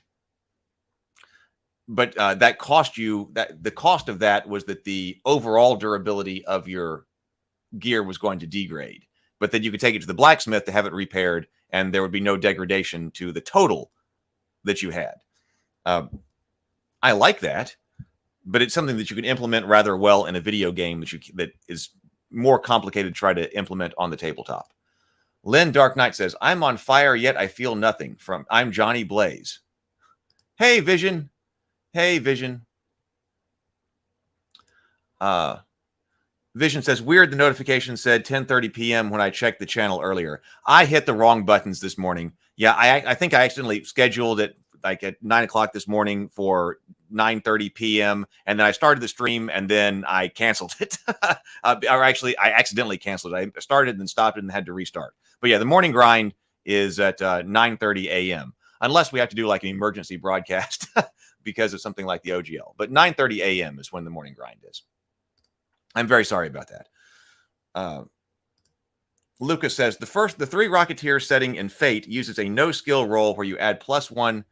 But that cost you, the cost of that was that the overall durability of your gear was going to degrade. But then you could take it to the blacksmith to have it repaired, and there would be no degradation to the total that you had. I like that. But it's something that you can implement rather well in a video game that is more complicated to try to implement on the tabletop. Lynn Dark Knight says, I'm on fire, yet I feel nothing. From I'm Johnny Blaze. Hey, Vision. Hey, Vision. Vision says, weird, the notification said 10:30 p.m. when I checked the channel earlier. I hit the wrong buttons this morning. Yeah, I think I accidentally scheduled it like at 9 o'clock this morning for 9:30 p.m. And then I started the stream and then I canceled it. Or actually, I accidentally canceled it. I started and then stopped it and had to restart. But yeah, the morning grind is at 9:30 a.m. Unless we have to do like an emergency broadcast because of something like the OGL. But 9:30 a.m. is when the morning grind is. I'm very sorry about that. Lucas says, the 3 Rocketeer setting in Fate uses a no-skill roll where you add +1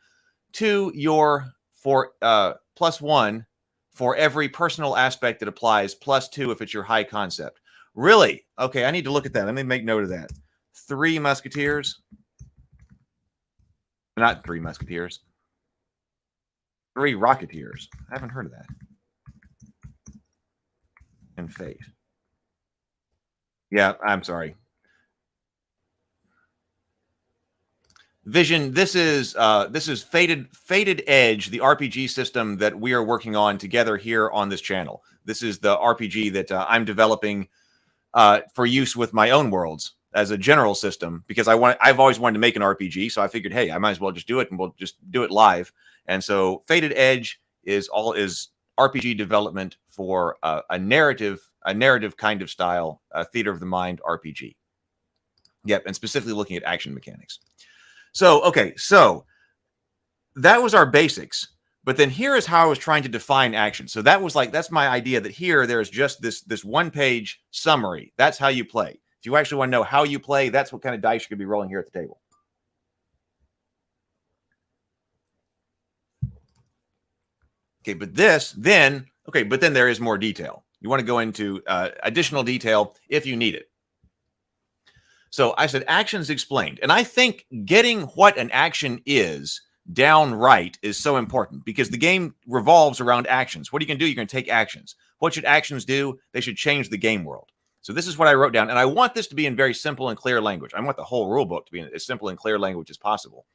to your +1 for every personal aspect that applies, +2 if it's your high concept. Really? Okay, I need to look at that. Let me make note of that. 3 Musketeers. Not 3 Musketeers. 3 Rocketeers. I haven't heard of that. In Fate. Yeah, I'm sorry. Vision, this is Fated Edge, the RPG system that we are working on together here on this channel. This is the RPG that I'm developing for use with my own worlds as a general system, because I've always wanted to make an RPG, so I figured, hey, I might as well just do it, and we'll just do it live. And so Fated Edge is RPG development for a narrative kind of style, theater of the mind RPG. Yep, and specifically looking at action mechanics. So, okay, so that was our basics, but then here is how I was trying to define action. So that's my idea, that here there's just this one-page summary. That's how you play. If you actually want to know how you play, that's what kind of dice you're going to be rolling here at the table. Okay, but then there is more detail. You want to go into additional detail if you need it. So I said actions explained. And I think getting what an action is down right is so important, because the game revolves around actions. What are you going to do? You're going to take actions. What should actions do? They should change the game world. So this is what I wrote down. And I want this to be in very simple and clear language. I want the whole rule book to be in as simple and clear language as possible.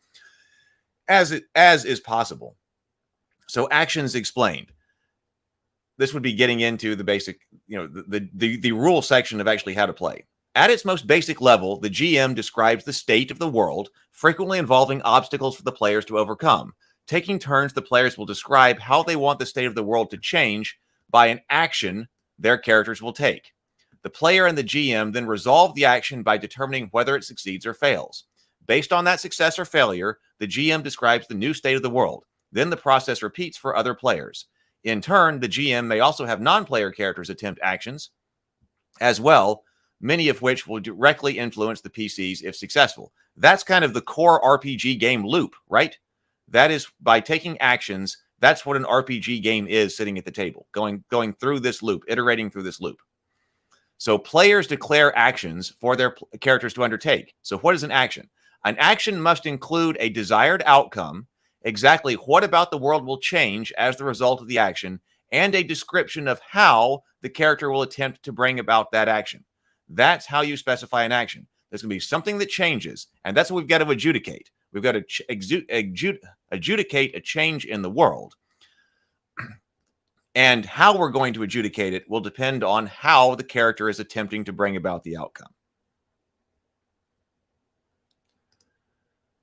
As is possible. So actions explained. This would be getting into the basic, the rule section of actually how to play. At its most basic level, the GM describes the state of the world, frequently involving obstacles for the players to overcome. Taking turns, the players will describe how they want the state of the world to change by an action their characters will take. The player and the GM then resolve the action by determining whether it succeeds or fails. Based on that success or failure, the GM describes the new state of the world. Then the process repeats for other players. In turn, the GM may also have non-player characters attempt actions as well, many of which will directly influence the PCs if successful. That's kind of the core RPG game loop, right? That is, by taking actions, that's what an RPG game is, sitting at the table, going through this loop, iterating through this loop. So players declare actions for their characters to undertake. So what is an action? An action must include a desired outcome, exactly what about the world will change as the result of the action, and a description of how the character will attempt to bring about that action. That's how you specify an action. There's going to be something that changes, and that's what we've got to adjudicate. We've got to adjudicate a change in the world. And how we're going to adjudicate it will depend on how the character is attempting to bring about the outcome.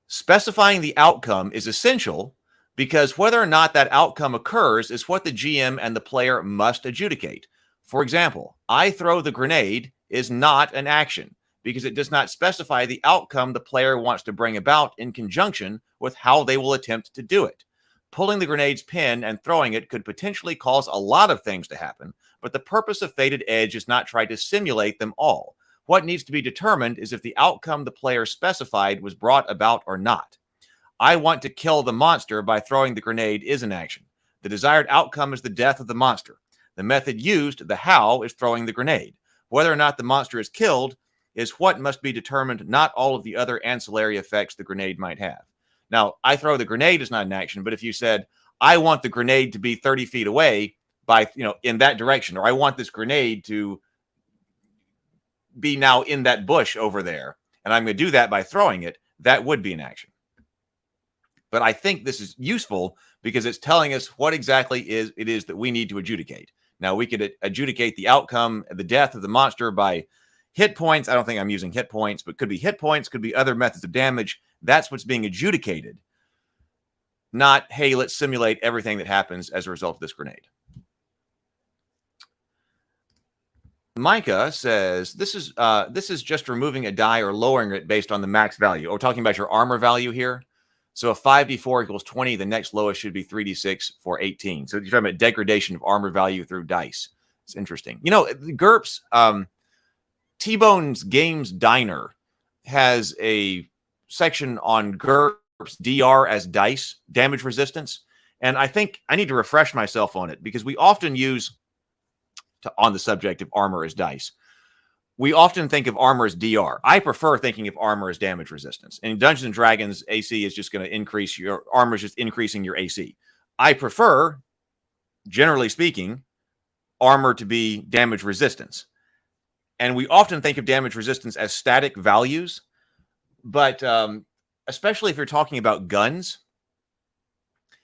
Specifying the outcome is essential because whether or not that outcome occurs is what the GM and the player must adjudicate. For example, I throw the grenade is not an action because it does not specify the outcome the player wants to bring about in conjunction with how they will attempt to do it. Pulling the grenade's pin and throwing it could potentially cause a lot of things to happen, but the purpose of Fated Edge is not try to simulate them all. What needs to be determined is if the outcome the player specified was brought about or not. I want to kill the monster by throwing the grenade is an action. The desired outcome is the death of the monster. The method used, the how, is throwing the grenade. Whether or not the monster is killed is what must be determined, not all of the other ancillary effects the grenade might have. Now, I throw the grenade is not an action, but if you said, I want the grenade to be 30 feet away by, in that direction, or I want this grenade to be now in that bush over there, and I'm going to do that by throwing it, that would be an action. But I think this is useful because it's telling us what exactly it is that we need to adjudicate. Now, we could adjudicate the outcome, the death of the monster by hit points. I don't think I'm using hit points, but could be hit points, could be other methods of damage. That's what's being adjudicated. Not, hey, let's simulate everything that happens as a result of this grenade. Micah says, this is just removing a die or lowering it based on the max value. We're talking about your armor value here. So if 5d4 equals 20, the next lowest should be 3d6 for 18. So you're talking about degradation of armor value through dice. It's interesting. GURPS, T-Bone's Games Diner has a section on GURPS DR as dice, damage resistance. And I think I need to refresh myself on it because we often use, on the subject of armor as dice, we often think of armor as DR. I prefer thinking of armor as damage resistance. In Dungeons and Dragons, AC is just going to increase your armor, is just increasing your AC. I prefer, generally speaking, armor to be damage resistance. And we often think of damage resistance as static values, but especially if you're talking about guns,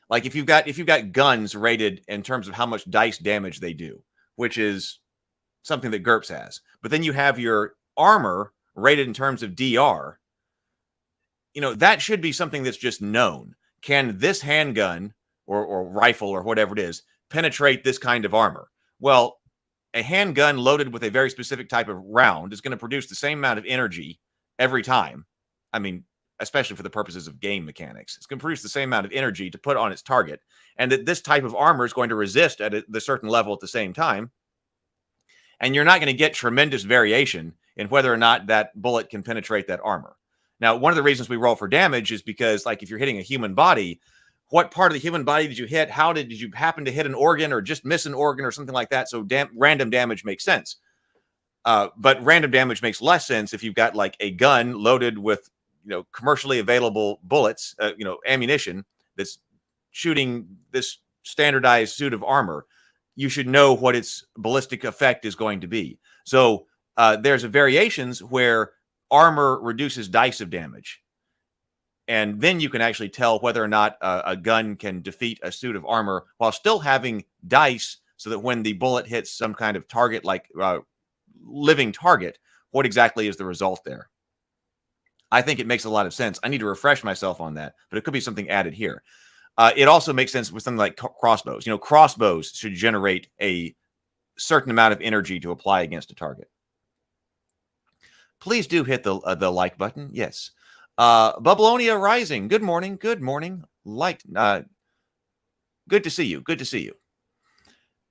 like if you've got guns rated in terms of how much dice damage they do, which is something that GURPS has. But then you have your armor rated in terms of DR. That should be something that's just known. Can this handgun or rifle or whatever it is penetrate this kind of armor? Well, a handgun loaded with a very specific type of round is going to produce the same amount of energy every time. I mean, especially for the purposes of game mechanics. It's going to produce the same amount of energy to put on its target. And that this type of armor is going to resist at the certain level at the same time. And you're not going to get tremendous variation in whether or not that bullet can penetrate that armor. Now, one of the reasons we roll for damage is because, like, if you're hitting a human body, what part of the human body did you hit? How did you happen to hit an organ or just miss an organ or something like that? So random damage makes sense. But random damage makes less sense if you've got, like, a gun loaded with, commercially available bullets, ammunition that's shooting this standardized suit of armor. You should know what its ballistic effect is going to be. So there's variations where armor reduces dice of damage. And then you can actually tell whether or not a gun can defeat a suit of armor while still having dice so that when the bullet hits some kind of target, like living target, what exactly is the result there? I think it makes a lot of sense. I need to refresh myself on that, but it could be something added here. It also makes sense with something like crossbows. Crossbows should generate a certain amount of energy to apply against a target. Please do hit the like button. Yes. Babylonia Rising. Good morning. Good morning. Good to see you. Good to see you.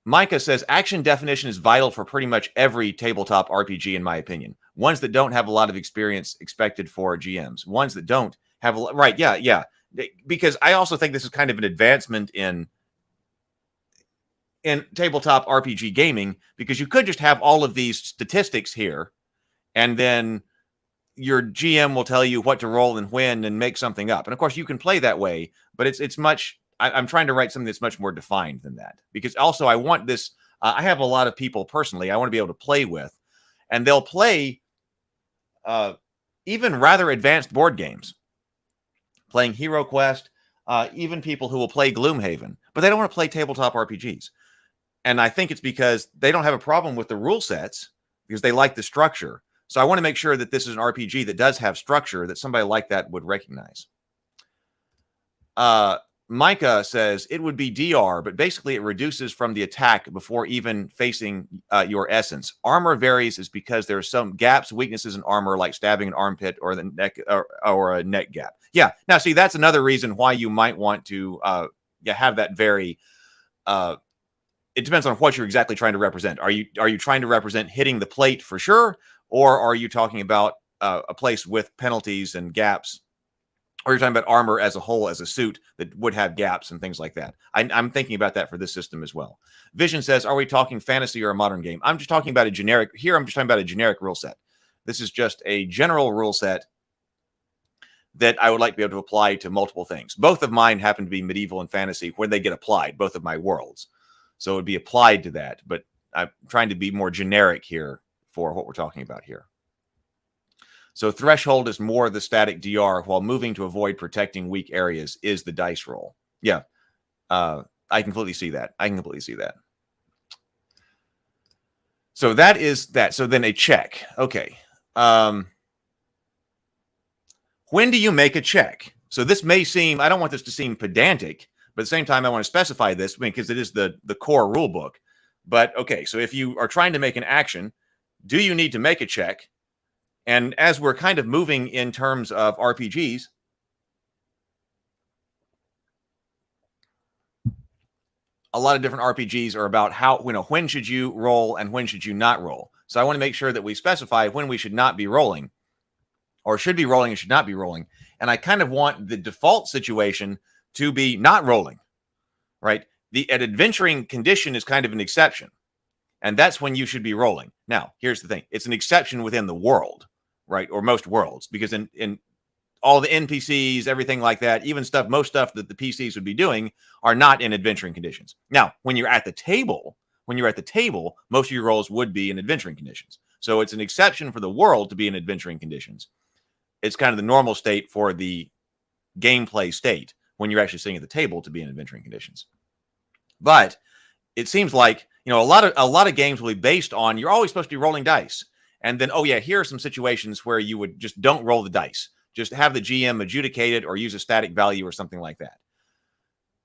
Micah says, action definition is vital for pretty much every tabletop RPG, in my opinion. Ones that don't have a lot of experience expected for GMs. Ones that don't have a lot. Right. Yeah. Because I also think this is kind of an advancement in tabletop RPG gaming, because you could just have all of these statistics here, and then your GM will tell you what to roll and when and make something up. And of course, you can play that way, but it's much. I'm trying to write something that's much more defined than that, because also I want this. I have a lot of people personally I want to be able to play with, and they'll play even rather advanced board games, playing Hero Quest, even people who will play Gloomhaven, but they don't want to play tabletop RPGs. And I think it's because they don't have a problem with the rule sets because they like the structure. So I want to make sure that this is an RPG that does have structure that somebody like that would recognize. Micah says it would be DR, but basically it reduces from the attack before even facing your essence. Armor varies is because there are some gaps, weaknesses in armor, like stabbing an armpit or the neck or a neck gap. Yeah. Now, see, that's another reason why you might want to have that vary. It depends on what you're exactly trying to represent. Are you trying to represent hitting the plate for sure, or are you talking about a place with penalties and gaps? Or you're talking about armor as a whole, as a suit that would have gaps and things like that. I'm thinking about that for this system as well. Vision says, are we talking fantasy or a modern game? I'm just talking about a generic, here I'm just talking about a generic rule set. This is just a general rule set that I would like to be able to apply to multiple things. Both of mine happen to be medieval and fantasy when they get applied, both of my worlds. So it would be applied to that, but I'm trying to be more generic here for what we're talking about here. So threshold is more the static DR, while moving to avoid protecting weak areas is the dice roll. Yeah, I completely see that. I can completely see that. So that is that. So then a check. Okay. When do you make a check? So this may seem, I don't want this to seem pedantic, but at the same time, I want to specify this because it is the core rule book. But okay, so if you are trying to make an action, do you need to make a check? And as we're kind of moving in terms of RPGs, a lot of different RPGs are about how, when should you roll and when should you not roll. So I want to make sure that we specify when we should not be rolling, or should be rolling and should not be rolling. And I kind of want the default situation to be not rolling, right? An adventuring condition is kind of an exception. And that's when you should be rolling. Now, here's the thing. It's an exception within the world, right? Or most worlds, because in all the NPCs, everything like that, even most stuff that the PCs would be doing are not in adventuring conditions. Now, when you're at the table, most of your rolls would be in adventuring conditions. So it's an exception for the world to be in adventuring conditions. It's kind of the normal state for the gameplay state when you're actually sitting at the table to be in adventuring conditions. But it seems like, a lot of games will be based on you're always supposed to be rolling dice. And then, oh yeah, here are some situations where you would just don't roll the dice. Just have the GM adjudicate it or use a static value or something like that.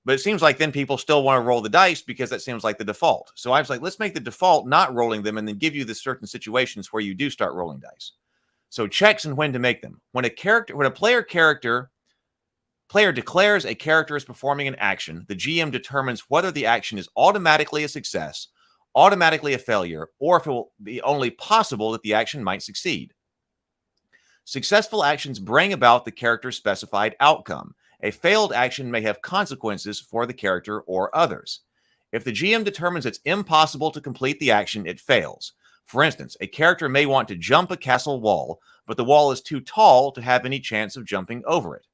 But it seems like then people still want to roll the dice because that seems like the default. So I was like, let's make the default not rolling them and then give you the certain situations where you do start rolling dice. So checks and when to make them. When a player declares a character is performing an action, the GM determines whether the action is automatically a success, automatically a failure, or if it will be only possible that the action might succeed. Successful actions bring about the character's specified outcome. A failed action may have consequences for the character or others. If the GM determines it's impossible to complete the action, it fails. For instance, a character may want to jump a castle wall, but the wall is too tall to have any chance of jumping over it.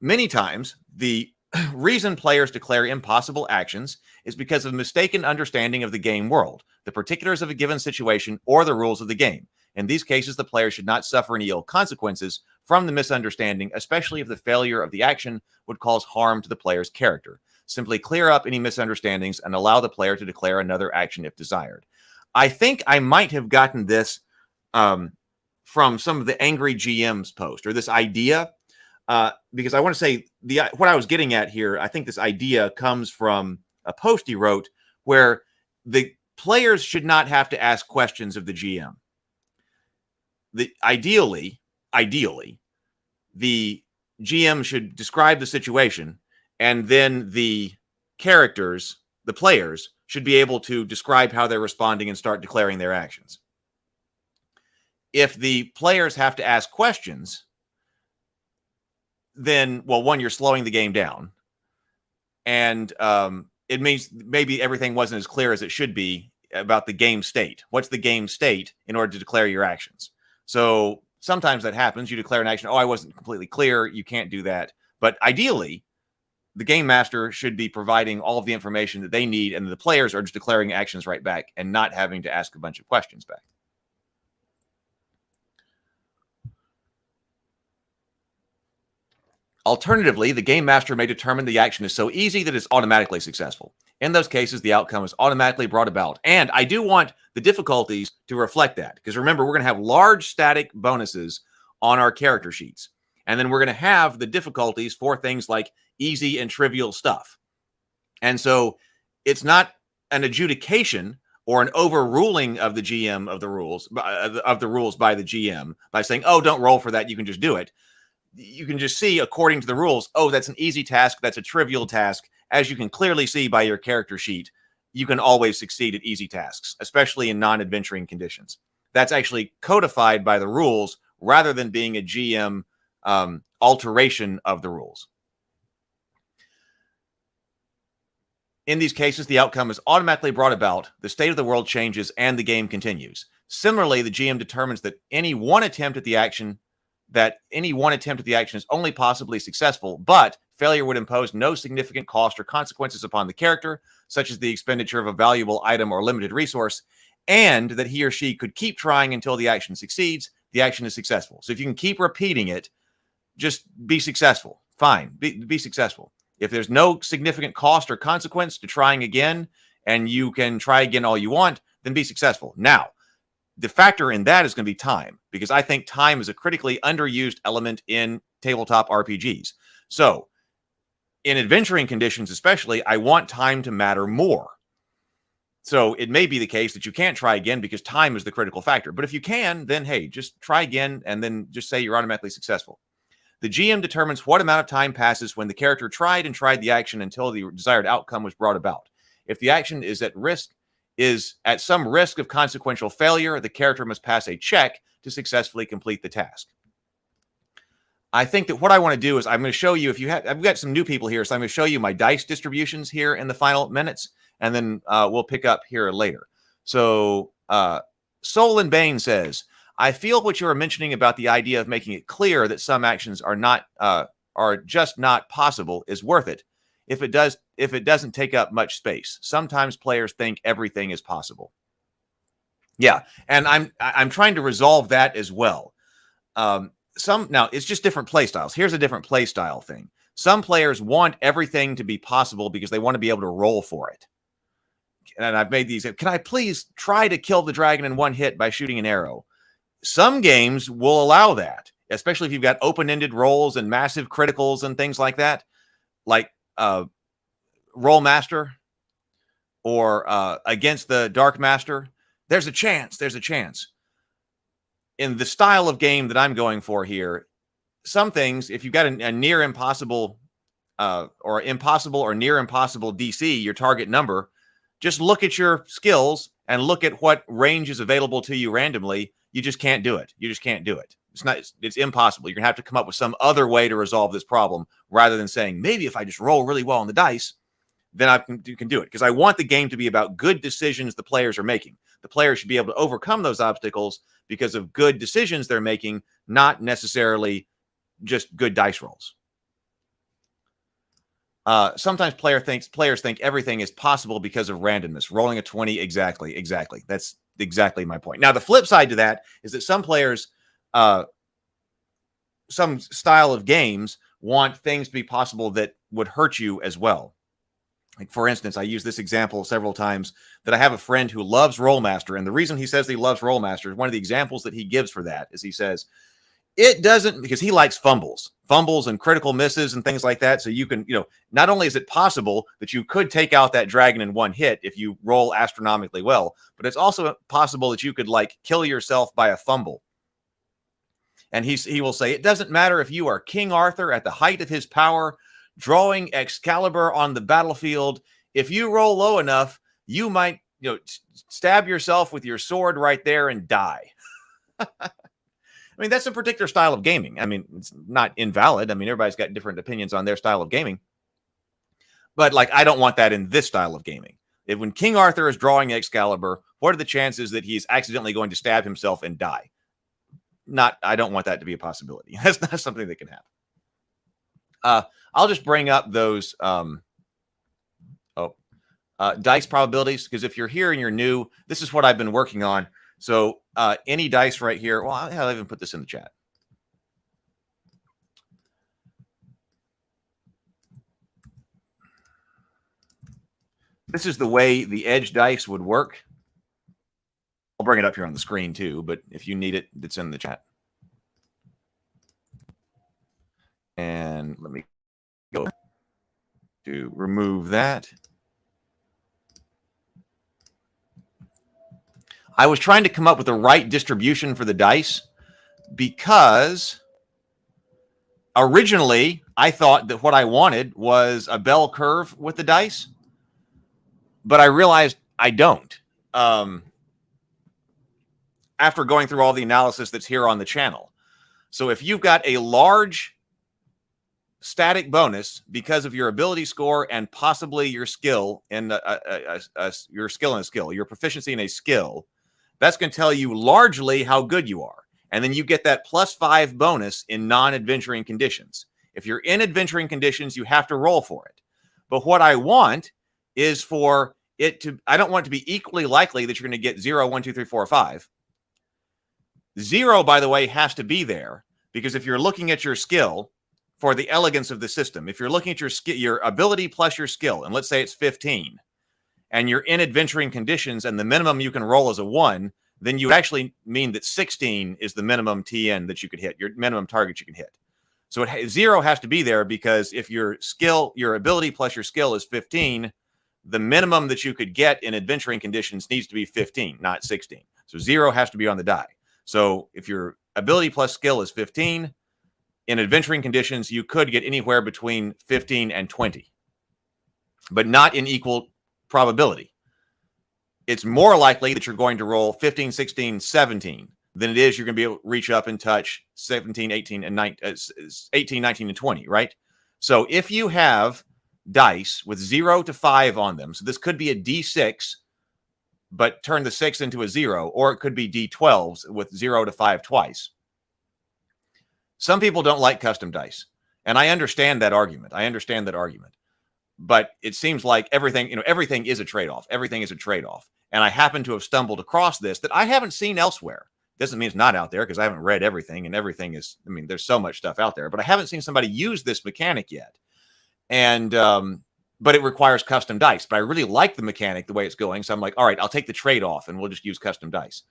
Many times, the reason players declare impossible actions is because of mistaken understanding of the game world, the particulars of a given situation, or the rules of the game. In these cases, the player should not suffer any ill consequences from the misunderstanding, especially if the failure of the action would cause harm to the player's character. Simply clear up any misunderstandings and allow the player to declare another action if desired. I think I might have gotten this from some of the Angry GMs post, or this idea, because I want to say what I was getting at here, I think this idea comes from a post he wrote where the players should not have to ask questions of the GM. Ideally, the GM should describe the situation, and then the characters, the players, should be able to describe how they're responding and start declaring their actions. If the players have to ask questions, then, well, one, you're slowing the game down. And it means maybe everything wasn't as clear as it should be about the game state. What's the game state in order to declare your actions? So sometimes that happens. You declare an action. Oh, I wasn't completely clear. You can't do that. But ideally, the game master should be providing all of the information that they need, and the players are just declaring actions right back and not having to ask a bunch of questions back. Alternatively, the game master may determine the action is so easy that it's automatically successful. In those cases, the outcome is automatically brought about. And I do want the difficulties to reflect that, because remember, we're going to have large static bonuses on our character sheets. And then we're going to have the difficulties for things like easy and trivial stuff. And so it's not an adjudication or an overruling of the GM of the rules by the GM by saying, oh, don't roll for that, you can just do it. You can just see, according to the rules, oh, that's an easy task, that's a trivial task. As you can clearly see by your character sheet, you can always succeed at easy tasks, especially in non-adventuring conditions. That's actually codified by the rules rather than being a GM alteration of the rules. In these cases, the outcome is automatically brought about, the state of the world changes, and the game continues. Similarly, the GM determines that any one attempt at the action is only possibly successful, but failure would impose no significant cost or consequences upon the character, such as the expenditure of a valuable item or limited resource, and that he or she could keep trying until the action succeeds. The action is successful. So if you can keep repeating it, just be successful. Fine, be successful. If there's no significant cost or consequence to trying again, and you can try again all you want, then be successful. Now, the factor in that is going to be time, because I think time is a critically underused element in tabletop RPGs. So, in adventuring conditions especially, I want time to matter more. So, it may be the case that you can't try again because time is the critical factor. But if you can, then hey, just try again and then just say you're automatically successful. The GM determines what amount of time passes when the character tried the action until the desired outcome was brought about. If the action is at some risk of consequential failure, the character must pass a check to successfully complete the task. I think that what I want to do is I'm going to show you, I've got some new people here, so I'm going to show you my dice distributions here in the final minutes, and then we'll pick up here later. So Soul and Bane says, I feel what you were mentioning about the idea of making it clear that some actions are just not possible is worth it. If it doesn't take up much space. Sometimes players think everything is possible. Yeah, and I'm trying to resolve that as well. Now it's just different play styles. Here's a different play style thing. Some players want everything to be possible because they want to be able to roll for it. And I've made these. Can I please try to kill the dragon in one hit by shooting an arrow? Some games will allow that, especially if you've got open-ended rolls and massive criticals and things like that, like Roll Master or Against the Dark Master. There's a chance. In the style of game that I'm going for here, some things, if you've got a near impossible or impossible or near impossible DC, your target number, just look at your skills and look at what range is available to you randomly. You just can't do it. It's impossible. You're going to have to come up with some other way to resolve this problem rather than saying, maybe if I just roll really well on the dice, then I can do it. Because I want the game to be about good decisions the players are making. The players should be able to overcome those obstacles because of good decisions they're making, not necessarily just good dice rolls. Sometimes players think everything is possible because of randomness. Rolling a 20, exactly. That's exactly my point. Now, the flip side to that is that some players, some style of games want things to be possible that would hurt you as well. Like, for instance, I use this example several times that I have a friend who loves Rollmaster, and the reason he says he loves Rollmaster is one of the examples that he gives for that is he says, it doesn't, because he likes fumbles and critical misses and things like that. So you can, not only is it possible that you could take out that dragon in one hit if you roll astronomically well, but it's also possible that you could kill yourself by a fumble. And he will say, it doesn't matter if you are King Arthur at the height of his power, drawing Excalibur on the battlefield. If you roll low enough, you might, stab yourself with your sword right there and die. I mean, that's a particular style of gaming. I mean, it's not invalid. I mean, everybody's got different opinions on their style of gaming. But, I don't want that in this style of gaming. When King Arthur is drawing Excalibur, what are the chances that he's accidentally going to stab himself and die? I don't want that to be a possibility. That's not something that can happen. I'll just bring up those dice probabilities, because if you're here and you're new, this is what I've been working on. So any dice right here, well, I'll even put this in the chat. This is the way the edge dice would work. I'll bring it up here on the screen too, but if you need it, it's in the chat. And let me go to remove that. I was trying to come up with the right distribution for the dice because originally I thought that what I wanted was a bell curve with the dice, but I realized I don't. After going through all the analysis that's here on the channel. So if you've got a large static bonus because of your ability score and possibly your skill in your proficiency in a skill, that's going to tell you largely how good you are. And then you get that +5 bonus in non-adventuring conditions. If you're in adventuring conditions, you have to roll for it. But what I want is for it to, I don't want it to be equally likely that you're going to get 0, 1, 2, 3, 4, 5. 0, by the way, has to be there because if you're looking at your skill for the elegance of the system, if you're looking at your ability plus your skill, and let's say it's 15, and you're in adventuring conditions and the minimum you can roll is a 1, then you actually mean that 16 is the minimum TN that you could hit, your minimum target you can hit. So 0 has to be there because if your skill, your ability plus your skill is 15, the minimum that you could get in adventuring conditions needs to be 15, not 16. So 0 has to be on the die. So if your ability plus skill is 15, in adventuring conditions, you could get anywhere between 15 and 20, but not in equal probability. It's more likely that you're going to roll 15, 16, 17 than it is you're going to be able to reach up and touch 17, 18, and 18, 19, and 20, right? So if you have dice with 0 to 5 on them, so this could be a D6, but turn the 6 into a 0, or it could be D12s with 0 to 5 twice. Some people don't like custom dice, and I understand that argument. But it seems like everything is a trade-off. Everything is a trade-off. And I happen to have stumbled across this that I haven't seen elsewhere. Doesn't mean it's not out there because I haven't read everything, and everything is, I mean, there's so much stuff out there, but I haven't seen somebody use this mechanic yet. And, but it requires custom dice. But I really like the mechanic, the way it's going. So I'm like, all right, I'll take the trade-off and we'll just use custom dice.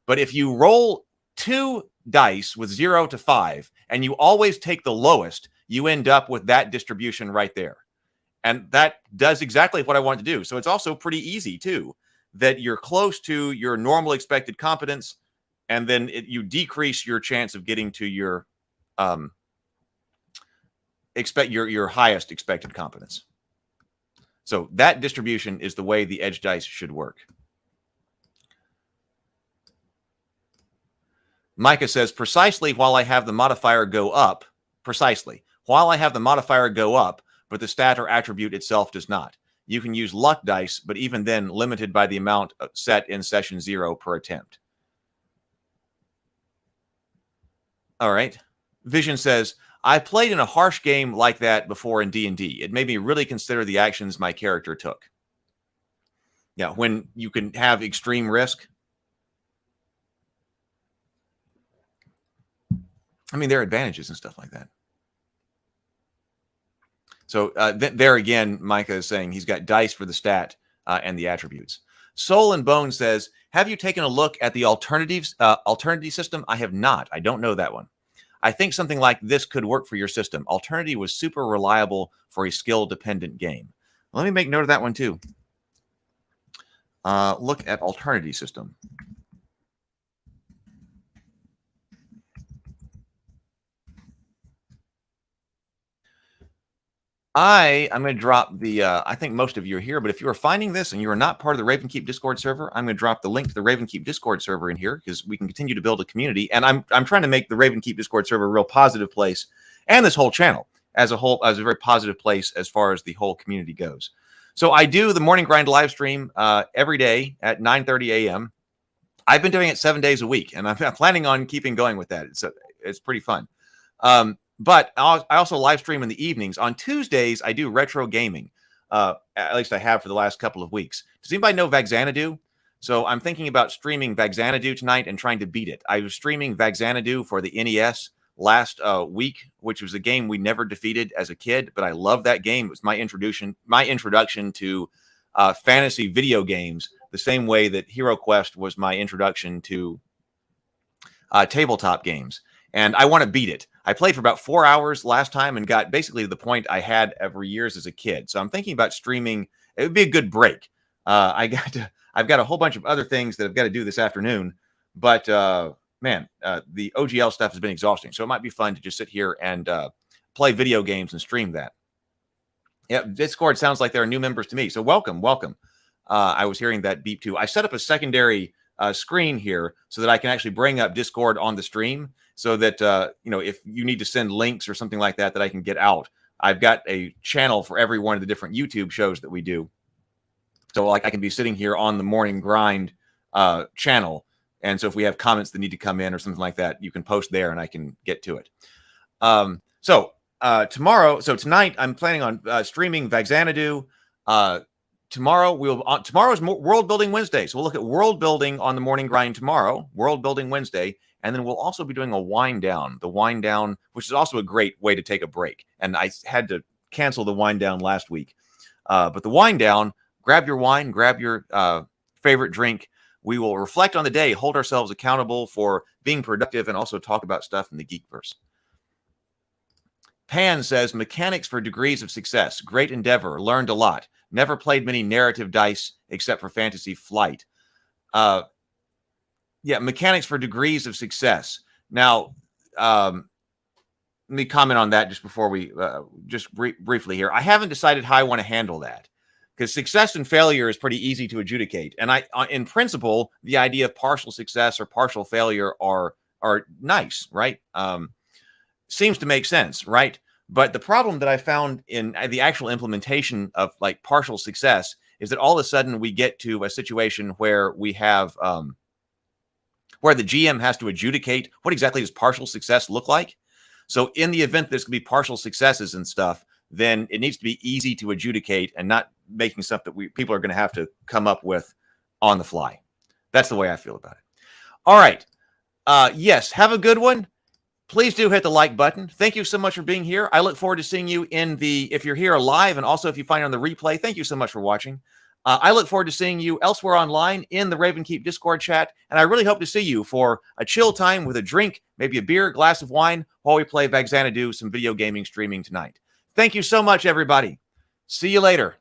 But if you roll 2 dice with 0 to 5 and you always take the lowest, you end up with that distribution right there. And that does exactly what I want to do. So it's also pretty easy too, that you're close to your normal expected competence, and then you decrease your chance of getting to your your highest expected competence. So that distribution is the way the edge dice should work. Micah says, precisely while I have the modifier go up, but the stat or attribute itself does not. You can use luck dice, but even then limited by the amount set in session 0 per attempt. All right. Vision says, I played in a harsh game like that before in D&D. It made me really consider the actions my character took. Yeah, when you can have extreme risk. I mean, there are advantages and stuff like that. So there again, Micah is saying he's got dice for the stat and the attributes. Soul and Bone says, have you taken a look at the alternative system? I have not. I don't know that one. I think something like this could work for your system. Alternity was super reliable for a skill-dependent game. Let me make note of that one too. Look at alternity system. I'm going to drop the, I think most of you are here, but if you are finding this and you are not part of the Raven Keep Discord server, I'm going to drop the link to the Raven Keep Discord server in here because we can continue to build a community. And I'm trying to make the Raven Keep Discord server a real positive place, and this whole channel as a whole, as a very positive place as far as the whole community goes. So I do the Morning Grind live stream every day at 9:30 a.m. I've been doing it 7 days a week, and I'm planning on keeping going with that. It's pretty fun. But I also live stream in the evenings. On Tuesdays, I do retro gaming. At least I have for the last couple of weeks. Does anybody know Vagxanadu? So I'm thinking about streaming Vagxanadu tonight and trying to beat it. I was streaming Vagxanadu for the NES last week, which was a game we never defeated as a kid, but I love that game. It was my introduction to fantasy video games the same way that Hero Quest was my introduction to tabletop games. And I want to beat it. I played for about 4 hours last time and got basically to the point I had every years as a kid. So I'm thinking about streaming. It would be a good break. I've got a whole bunch of other things that I've got to do this afternoon, but man, the OGL stuff has been exhausting. So it might be fun to just sit here and play video games and stream that. Yeah, Discord sounds like there are new members to me. So welcome. I was hearing that beep too. I set up a secondary screen here so that I can actually bring up Discord on the stream so that, if you need to send links or something like that, that I can get out. I've got a channel for every one of the different YouTube shows that we do. So like I can be sitting here on the Morning Grind channel. And so if we have comments that need to come in or something like that, you can post there and I can get to it. Tonight I'm planning on streaming Vagxanadu. Tomorrow's World Building Wednesday. So we'll look at world building on the Morning Grind tomorrow, World Building Wednesday. And then we'll also be doing a wind down, which is also a great way to take a break. And I had to cancel the wind down last week. But the wind down, grab your wine, grab your favorite drink. We will reflect on the day, hold ourselves accountable for being productive, and also talk about stuff in the Geekverse. Pan says, mechanics for degrees of success. Great endeavor. Learned a lot. Never played many narrative dice except for Fantasy Flight. Mechanics for degrees of success. Now, let me comment on that just before we, briefly here. I haven't decided how I want to handle that, because success and failure is pretty easy to adjudicate. And in principle, the idea of partial success or partial failure are nice, right? Seems to make sense, right? But the problem that I found in the actual implementation of like partial success is that all of a sudden we get to a situation where we have where the GM has to adjudicate what exactly does partial success look like. So in the event there's going to be partial successes and stuff, then it needs to be easy to adjudicate and not making stuff that people are going to have to come up with on the fly. That's the way I feel about it. All right. Yes, have a good one. Please do hit the like button. Thank you so much for being here. I look forward to seeing you if you're here live, and also if you find it on the replay, thank you so much for watching. I look forward to seeing you elsewhere online in the Ravenkeep Discord chat, and I really hope to see you for a chill time with a drink, maybe a beer, glass of wine, while we play Vagxanadu, some video gaming streaming tonight. Thank you so much, everybody. See you later.